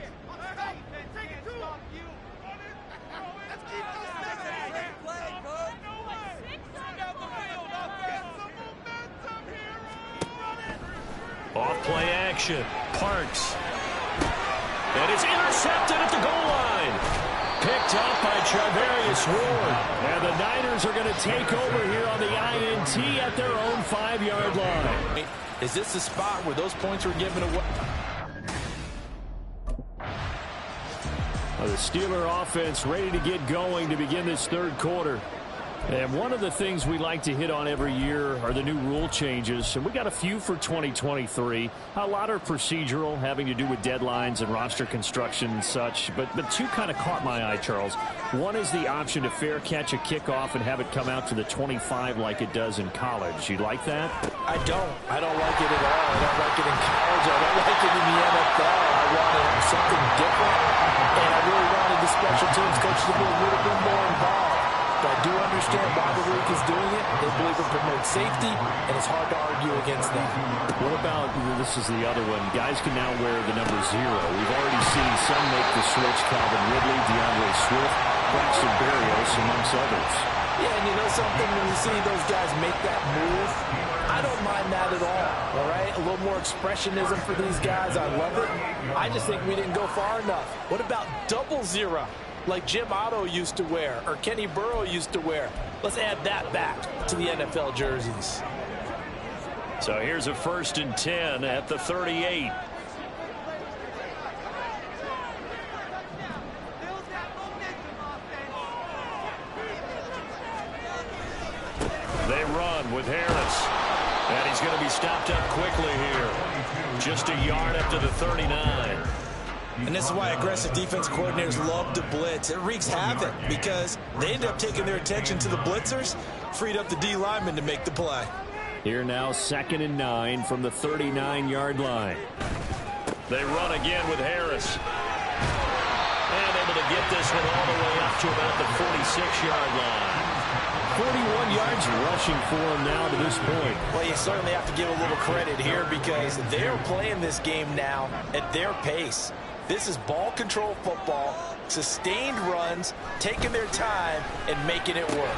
Off play action. Parks. And it's intercepted at the goal line. Picked up by Charvarius Ward. And the Niners are going to take over here on the INT at their own 5-yard line. Is this the spot where those points were given away? The Steeler offense ready to get going to begin this third quarter. And one of the things we like to hit on every year are the new rule changes. And we got a few for 2023. A lot are procedural, having to do with deadlines and roster construction and such. But two kind of caught my eye, Charles. One is the option to fair catch a kickoff and have it come out to the 25 like it does in college. You like that? I don't. I don't like it at all. I don't like it in college. I don't like it in the NFL. I wanted something different. And I really wanted the special teams coach to be a little bit more involved. But I do understand why the league is doing it. They believe it promotes safety, and it's hard to argue against that. What about, this is the other one, guys can now wear the number 0. We've already seen some make the switch, Calvin Ridley, DeAndre Swift, Braxton Berrios, amongst others. Yeah, and you know something, when you see those guys make that move, I don't mind that at all right? A little more expressionism for these guys. I love it. I just think we didn't go far enough. What about double 0? Like Jim Otto used to wear, or Kenny Burrow used to wear. Let's add that back to the NFL jerseys. So here's a 1st and 10 at the 38. They run with Harris. And he's going to be stopped up quickly here. Just a yard up to the 39. And this is why aggressive defense coordinators love to blitz. It wreaks havoc because they end up taking their attention to the blitzers, freed up the D lineman to make the play. Here now, 2nd and 9 from the 39-yard line. They run again with Harris. And able to get this one all the way up to about the 46-yard line. 41 yards rushing for him now to this point. Well, you certainly have to give a little credit here because they're playing this game now at their pace. This is ball control football, sustained runs, taking their time, and making it work.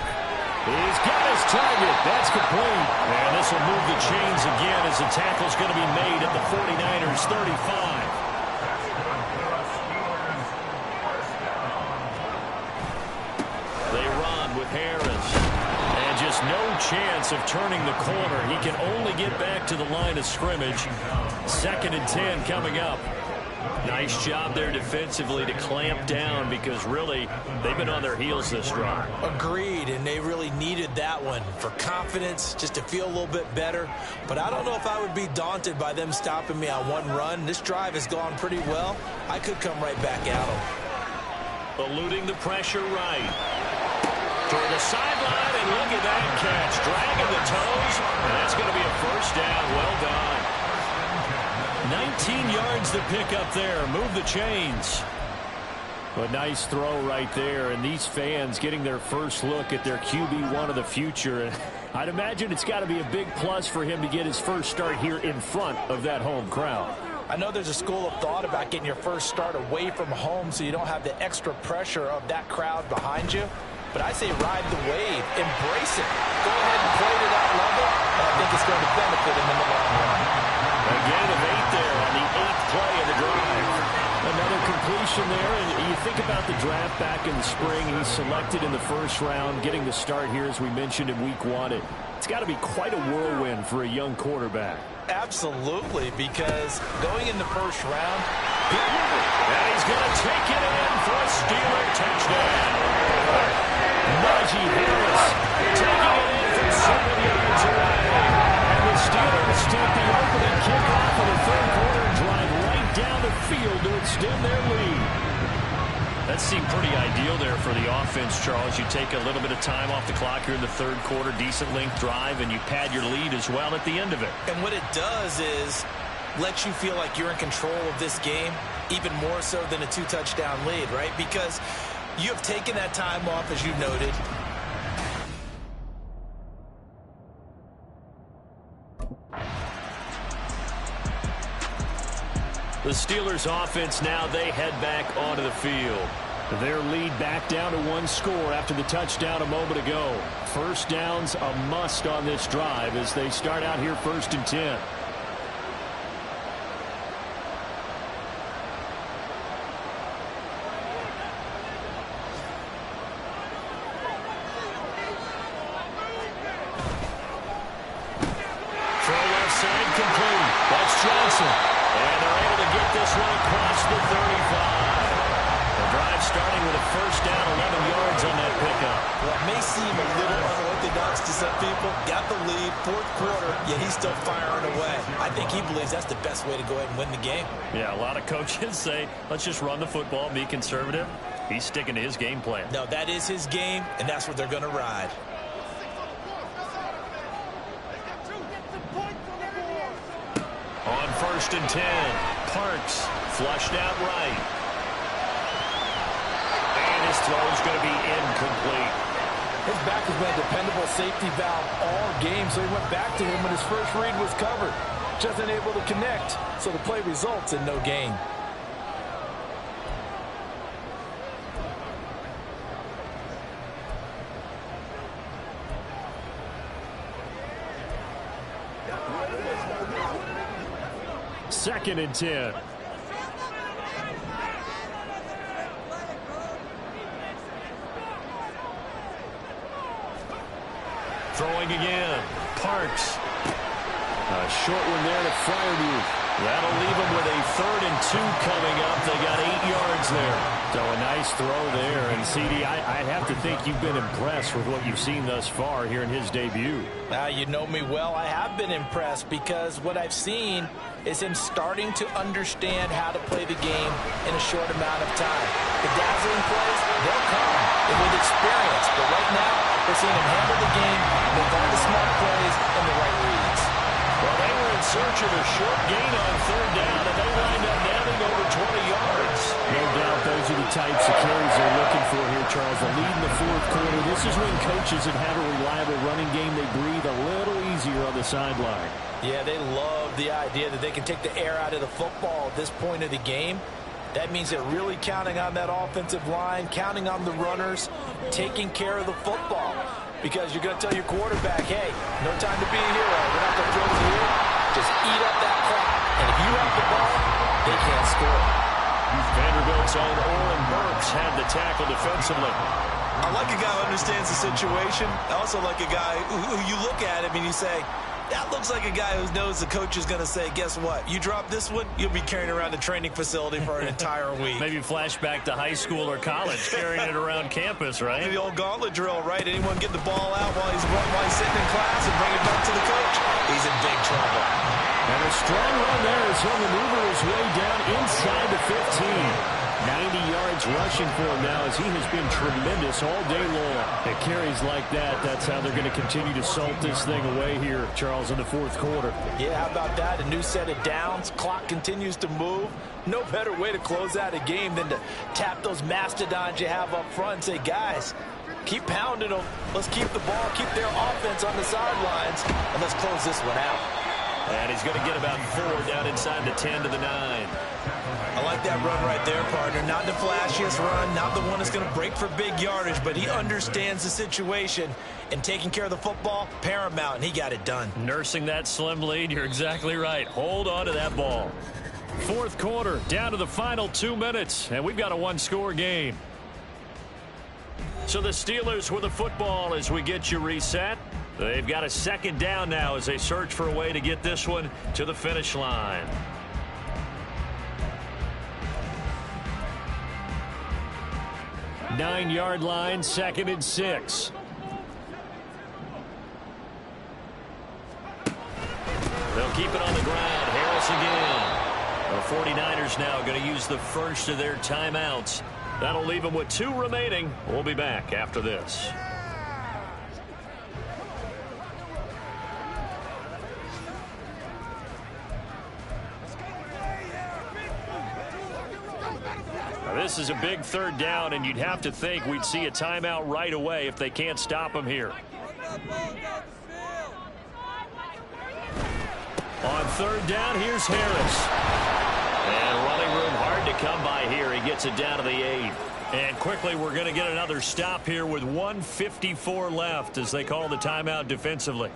He's got his target. That's complete. And this will move the chains again as the tackle's going to be made at the 49ers' 35. They run with Harris. And just no chance of turning the corner. He can only get back to the line of scrimmage. 2nd and 10 coming up. Nice job there defensively to clamp down because really they've been on their heels this drive. Agreed, and they really needed that one for confidence, just to feel a little bit better. But I don't know if I would be daunted by them stopping me on one run. This drive has gone pretty well. I could come right back at them. Eluding the pressure right. Toward the sideline, and look at that catch. Dragging the toes, and that's going to be a 1st down. Well done. 19 yards to pick up there. Move the chains. A nice throw right there, and these fans getting their first look at their QB1 of the future. I'd imagine it's got to be a big plus for him to get his first start here in front of that home crowd. I know there's a school of thought about getting your first start away from home so you don't have the extra pressure of that crowd behind you. But I say ride the wave. Embrace it. Go ahead and play to that level. And I think it's going to benefit him in the long run. A gain of 8 there on the 8th play of the drive. Another completion there, and you think about the draft back in the spring. He's selected in the 1st round, getting the start here, as we mentioned, in week 1. It's got to be quite a whirlwind for a young quarterback. Absolutely, because going in the 1st round, and he's going to take it in for a Steeler touchdown. Najee Harris taking it in from 7 yards away. And the Steelers take the opening kickoff of the 3rd quarter and drive right down the field to extend their lead. That seemed pretty ideal there for the offense, Charles. You take a little bit of time off the clock here in the 3rd quarter, decent length drive, and you pad your lead as well at the end of it. And what it does is let you feel like you're in control of this game, even more so than a 2-touchdown lead, right? Because you have taken that time off, as you noted. The Steelers offense now, they head back onto the field. Their lead back down to 1 score after the touchdown a moment ago. 1st downs a must on this drive as they start out here 1st and 10. Complete. That's Johnson. And they're able to get this one across the 35. The drive starting with a first down, 11 yards on that pickup. Well, it may seem a little unorthodox to some people. Got the lead, fourth quarter, yet he's still firing away. I think he believes that's the best way to go ahead and win the game. Yeah, a lot of coaches say, let's just run the football, be conservative. He's sticking to his game plan. No, that is his game, and that's what they're going to ride. On 1st and 10, Parks flushed out right. And his throw is going to be incomplete. His back has been a dependable safety valve all game, so he went back to him when his first read was covered. Just unable to connect, so the play results in no gain. Second and 10. Throwing again. Parks. A short one there to Freiermuth. That'll leave them with a 3rd and 2 coming up. They got 8 yards there. So a nice throw there. And, CD, I'd have to think you've been impressed with what you've seen thus far here in his debut. You know me well. I have been impressed because what I've seen is him starting to understand how to play the game in a short amount of time. The dazzling plays, they'll come with experience. But right now, we're seeing him handle the game, make all the smart plays, and the right reads. Well, they were in search of a short gain on 3rd down, and they wind up nailing over 20 yards. No doubt those are the types of carries they're looking for here, Charles. The lead in the 4th quarter. This is when coaches that have a reliable running game, they breathe a little easier on the sideline. Yeah, they love the idea that they can take the air out of the football at this point of the game. That means they're really counting on that offensive line, counting on the runners, taking care of the football. Because you're going to tell your quarterback, hey, no time to be a hero. We're not going to throw it here. Just eat up that clock. And if you have the ball, they can't score. Vanderbilt's own Oren Burks had the tackle defensively. I like a guy who understands the situation. I also like a guy who you look at him and you say, that looks like a guy who knows the coach is going to say, guess what? You drop this one, you'll be carrying around the training facility for an entire week. Maybe flashback to high school or college, carrying it around campus, right? The old gauntlet drill, right? Anyone get the ball out while he's sitting in class and bring it back to the coach? He's in big trouble. And a strong run there as he'll maneuver his way down inside the 15. 90 yards rushing for him now as he has been tremendous all day long. At carries like that, that's how they're going to continue to salt this thing away here, Charles, in the 4th quarter. Yeah, how about that? A new set of downs. Clock continues to move. No better way to close out a game than to tap those mastodons you have up front and say, guys, keep pounding them. Let's keep the ball, keep their offense on the sidelines, and let's close this one out. And he's going to get about 4 down inside the 10 to the 9. I like that run right there, partner. Not the flashiest run, not the one that's going to break for big yardage, but he understands the situation, and taking care of the football, paramount, and he got it done. Nursing that slim lead, you're exactly right. Hold on to that ball. 4th quarter, down to the final 2 minutes, and we've got a 1-score game. So the Steelers with the football as we get you reset. They've got a 2nd down now as they search for a way to get this one to the finish line. Nine-yard line, 2nd and 6. They'll keep it on the ground. Harris again. The 49ers now going to use the first of their timeouts. That'll leave them with 2 remaining. We'll be back after this. This is a big 3rd down, and you'd have to think we'd see a timeout right away if they can't stop him here. On 3rd down, here's Harris. And running room hard to come by here. He gets it down to the 8. And quickly, we're going to get another stop here with 1:54 left as they call the timeout defensively.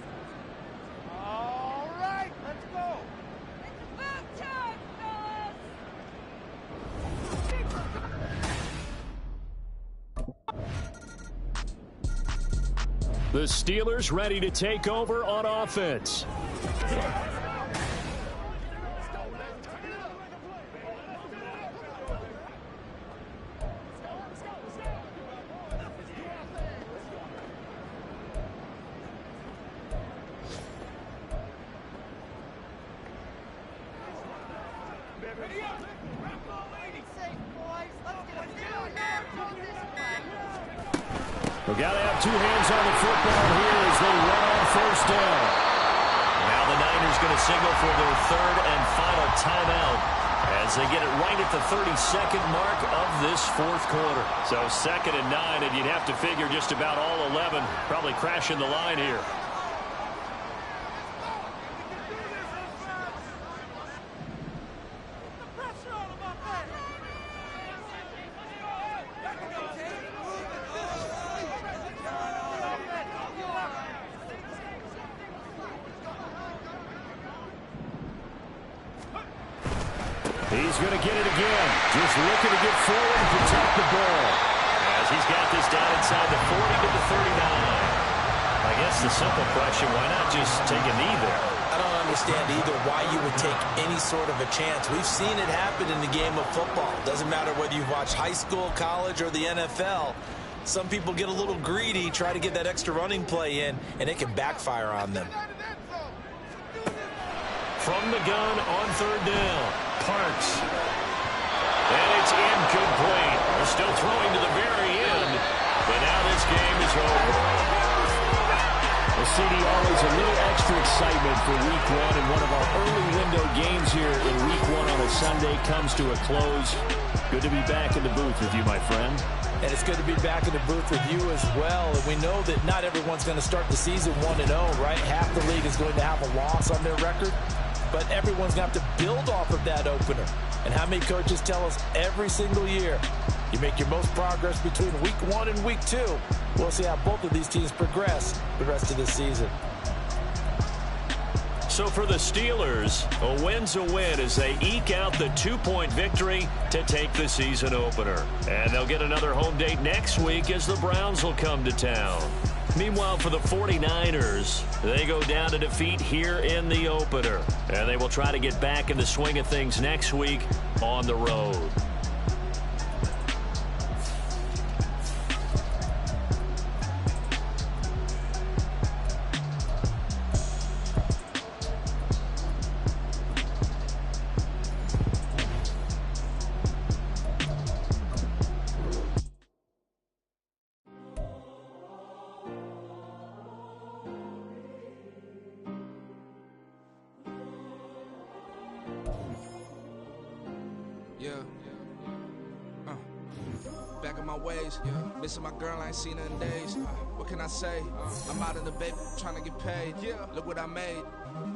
The Steelers ready to take over on offense. We've got to have two hands on the football here as they run on first down. Now the Niners going to signal for their third and final timeout as they get it right at the 32nd mark of this fourth quarter. So 2nd and 9, and you'd have to figure just about all 11 probably crashing the line here. He's going to get it again. Just looking to get forward and protect the ball. As he's got this down inside the 40 to the 39. I guess the simple question, why not just take a knee there? I don't understand either why you would take any sort of a chance. We've seen it happen in the game of football. Doesn't matter whether you watch high school, college, or the NFL. Some people get a little greedy, try to get that extra running play in, and it can backfire on them. From the gun on third down, Parks. And it's incomplete. They're still throwing to the very end, but now this game is over. Well, CD, always a little extra excitement for Week 1, and one of our early window games here in Week 1 on a Sunday comes to a close. Good to be back in the booth with you, my friend. And it's good to be back in the booth with you as well. And we know that not everyone's going to start the season 1-0, right? Half the league is going to have a loss on their record. But everyone's going to have to build off of that opener. And how many coaches tell us every single year, you make your most progress between Week 1 and Week 2. We'll see how both of these teams progress the rest of this season. So for the Steelers, a win's a win as they eke out the 2-point victory to take the season opener. And they'll get another home date next week as the Browns will come to town. Meanwhile, for the 49ers, they go down to defeat here in the opener. And they will try to get back in the swing of things next week on the road. Back in my ways, missing my girl, I ain't seen her in days. What can I say? I'm out of the baby, trying to get paid. Look what I made.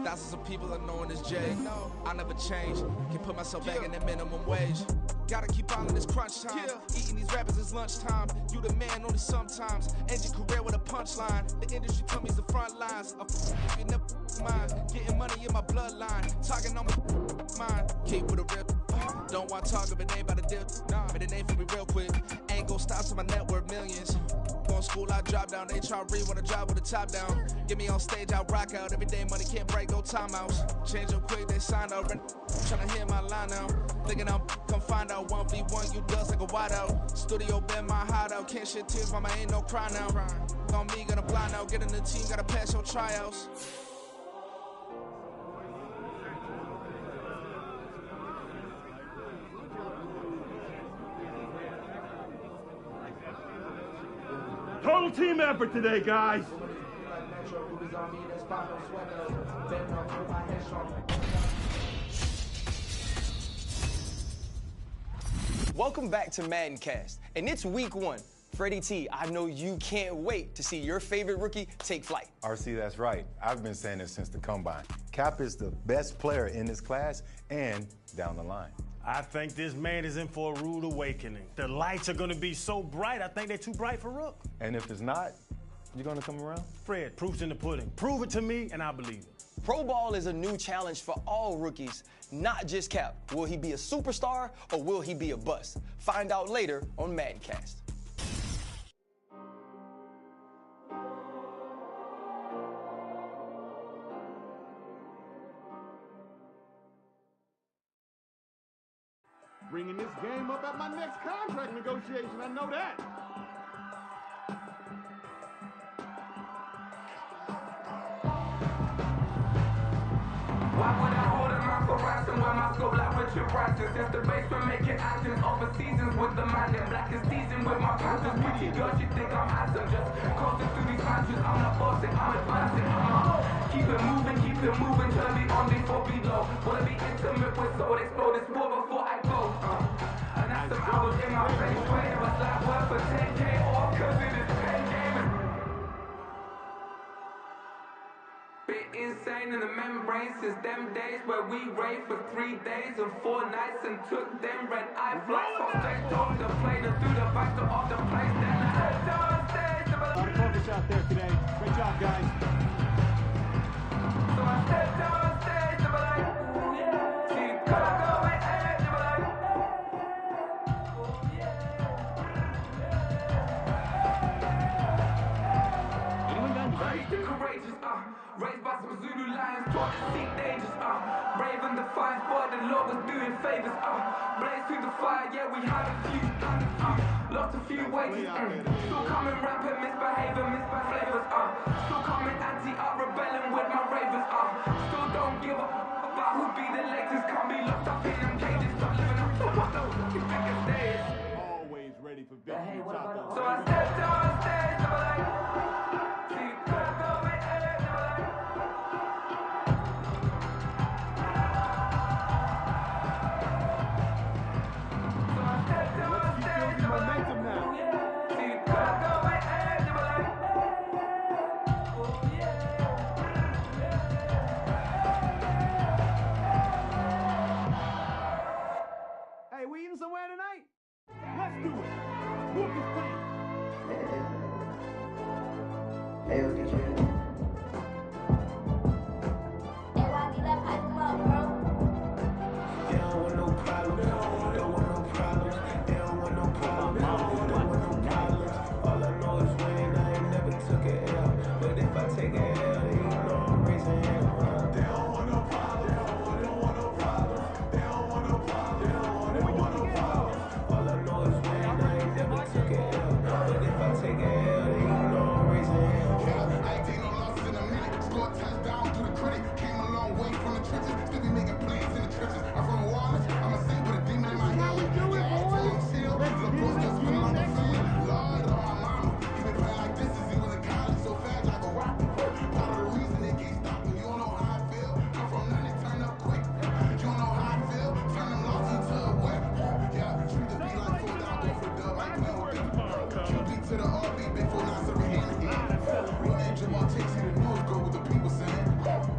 Thousands of people are knowing this Jay. I never change. Can put myself back in the minimum wage. Gotta keep on in this crunch time. Eating these rappers is lunchtime. You the man only sometimes. End your career with a punchline. The industry tell me it's the front lines. You never mind. Getting money in my bloodline. Talking on my mind. Keep with a rip. Don't want to talk if it ain't about a dip. But it ain't for me real quick. Ain't gon' stop till my net worth millions. Going school, I drop down. They try to read when I drive with the top down. Get me on stage, I rock out. Every day money can't break, no timeouts. Change them quick, they signed out. Tryna hear my line now. Thinking I'm come find out 1v1, you dust like a wideout. Studio been my hideout. Can't shed tears, mama ain't no cry now. On me, gonna blind out. Get in the team, gotta pass your tryouts. Total team effort today, guys. Welcome back to Maddencast, and it's week 1. Freddie T, I know you can't wait to see your favorite rookie take flight. RC, that's right. I've been saying this since the combine. Cap is the best player in this class and down the line. I think this man is in for a rude awakening. The lights are going to be so bright, I think they're too bright for Rook. And if it's not, you're going to come around? Fred, proof's in the pudding. Prove it to me, and I believe it. Pro Ball is a new challenge for all rookies, not just Cap. Will he be a superstar, or will he be a bust? Find out later on Maddencast. Bringing this game up at my next contract negotiation, I know that. Why would I hold him out for rising while my scope like amateur practice. Since the basement making actions over seasons with the man in black is teasing with my passions. Pretty girl, she think I'm handsome. Just coasting through these matches. I'm not bossing, I'm advancing. Keep it moving, turn me on before below. Wanna be intimate with soul, explode this war before I go. And that's some hours in my face. Waiting a slap work for 10K off, cause it is 10 gaming. Bit insane in the membrane since them days where we raved for 3 days and 4 nights and took them red eye flights off straight off the plane and through the back door of the place. Then I head down stage. Focus out there today. Great job, guys. So I stepped on stage and I'm like, ooh yeah. See, could I go with edge? I'm like, ooh yeah. Courageous, raised by some Zulu lions, taught to seek dangers, brave and defiant, but the Lord was doing favors, blaze through the fire, yeah, we had a few, lost a few wages, still coming rampant, misbehaving, flavors, still coming anti-art, rebelling with my ravers, still don't give up about who be the latest, can't be locked up in them cages, stop living up to what those biggest days. Always ready for big tacos. So I stepped on stage, I'm like, see, could I go with edge? Momentum now. Hey, we eating somewhere tonight? Let's do it. Whoop this thing. Hey, what did you do? Hey, why you left hype them up, bro? They don't want no problems. They don't want no problems. They don't want no problems. They don't want no problems. All I know is winning. I ain't never took an L. But if I take an L, then you know I'm raising hell. They don't want no problems. They don't want no problems. They don't want no problems. They don't want no problems. All I know is winning. I ain't never took an L. But if I take an L, then you know I'm raising hell. Yeah, I ain't take no losses in a minute. Scored touchdown to the critic. Came a long way from the trenches. Still be making plays in the trenches. I'm from Wallace. I'm a saint with a demon in my head. Yeah, I told him chill. The post just went on the field. Lord on my mama. He been playing like this since he was in college. So fast like a rocket. Part of the reason they can't stop me. You don't know how I feel. Come from nothing, turn up quick. You don't know how I feel. Turn them losses into a whip. Yeah, treat the beat like four down, go for the dub. I ain't playing with them. QB to the RB, big 4-9-7 hand in hand. When that Jamal takes you, the news go with the people saying.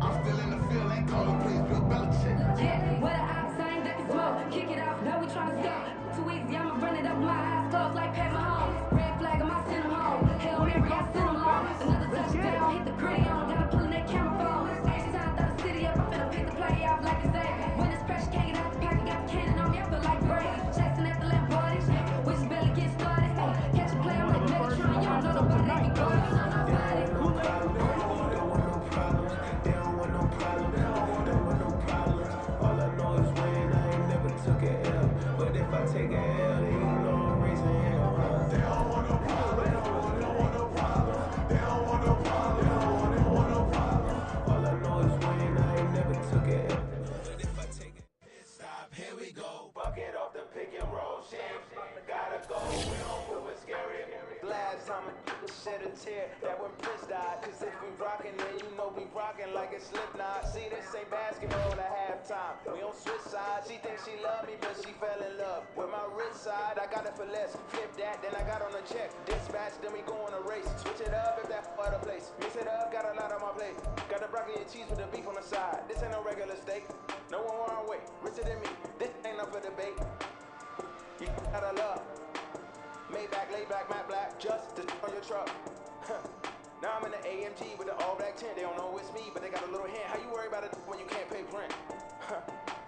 I'm still in the field, ain't calling plays, Bill Belichick. Yeah, what I sign that can smoke. Kick it off, now we tryna stop. Too easy, I'ma run it up my eyes closed like Pat Mahomes. Red flag, I'ma send him home. Hell Mary, I send him long. Another touchdown, hit the gritty on. Gotta pull in that camera phone. Action time, throw the city up. I'm finna pick the play off like it's A. When it's pressure, can't get out the pocket. Got the cannon on me, I feel like Brady. Chasing at the left body. We just barely get started. Catch a play, I'm like Megatron. You don't know nobody that can go. You don't know nobody. They don't want no problems. They don't want no problems. They don't want no problems. All I know is winning. I ain't never took an L. But if I take an L, then you know I'm raising hell. They don't want no problems. They don't want no problems. They don't want no problems. They don't want no problems. All I know is winning. I ain't never took an L. But if I take it, stop. Here we go. Bucket off the pick and roll. Shit, gotta go. We don't move it scary. Last time I shed a tear, that when Prince died. Cause if we rockin', then you know we rockin' like it's Slipknot. See, this ain't basketball at halftime. We on switch sides. She thinks she love me, but she fell in love with my wrist side. I got it for less. Flip that, then I got on a check. Dispatch, then we go on a race. Switch it up if that other place. Mix it up, got a lot on my plate. Got the broccoli and cheese with the beef on the side. This ain't no regular steak. No one wrong way. Richer than me. This ain't up for debate. You gotta love. Maybach, laid back, matte black, just to on your truck. Now I'm in the AMG with the all black tint. They don't know it's me, but they got a little hint. How you worry about it when you can't pay rent?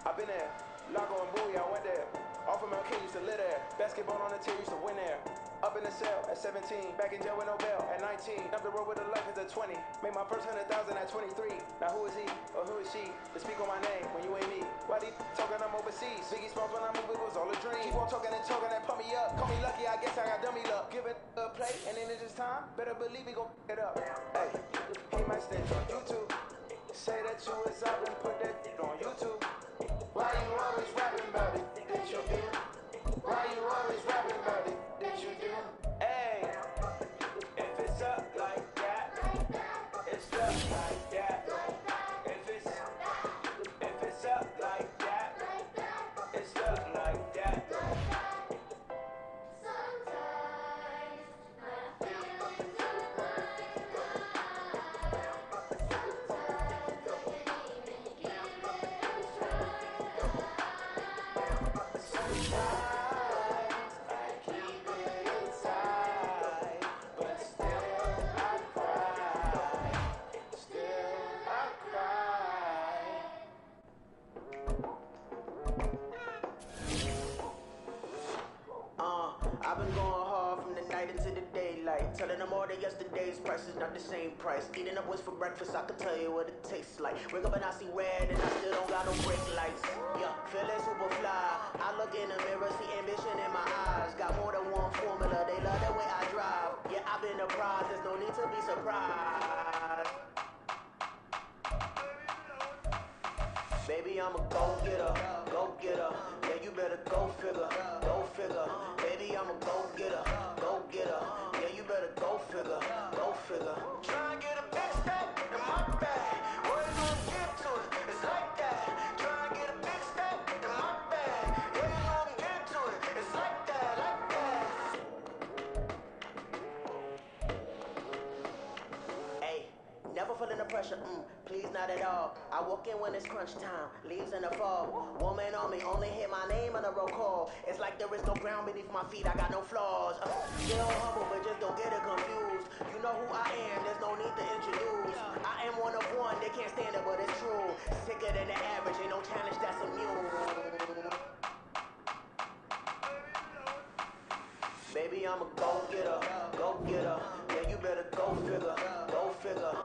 I've been there. Lago and Bowie, I went there. Off of Mel King used to live there. Basketball on the team used to win there. Up in the cell at 17. Back in jail with no bail at 19. Up the road with a life at 20. Made my first 100,000 at 23. Now who is he or who is she to speak on my name when you ain't me? Why they talking I'm overseas? Biggie Smalls when I move it was all a dream. Keep on talking and talking and pump me up. Call me lucky, I guess I got dummy luck. Give it a play and then it's just time. Better believe we gon' it up. Hey, he might stand on YouTube. Say that you was up and put that on YouTube. Why you always rapping about it? Did you do? Why you always rapping about it? Did you do? Hey, if it's up like that, it's up like that. If it's up like that, it's up like that. I've been going hard from the night into the daylight, telling them all that yesterday's price is not the same price. Eating up what's for breakfast, I can tell you what it tastes like. Wake up and I see red and I still don't got no brake lights. Yeah, feeling super fly. I look in the mirror, see ambition in my eyes. Got more than one formula, they love the way I drive. Yeah, I've been apprised, there's no need to be surprised. Baby, I'm a go-getter, go-getter. Yeah, you better go figure, go figure. Baby, I'm a go-getter, go-getter. Yeah, you better go figure, go figure. Try and get a big step in my bag. What you gonna get to it? It's like that. Try and get a big step in my bag. Yeah, you gonna get to it. It's like that, like that. Hey, never feeling the pressure, please not at all. I walk in when it's crunch time, leaves in the fall. Woman on me, only hit my name on a roll call. It's like there is no ground beneath my feet, I got no flaws. Still humble, but just don't get it confused. You know who I am, there's no need to introduce. I am one of one, they can't stand it, but it's true. Sicker than the average, ain't no challenge that's immune. Baby, I'm a go-getter, go-getter. Yeah, you better go figure, go figure.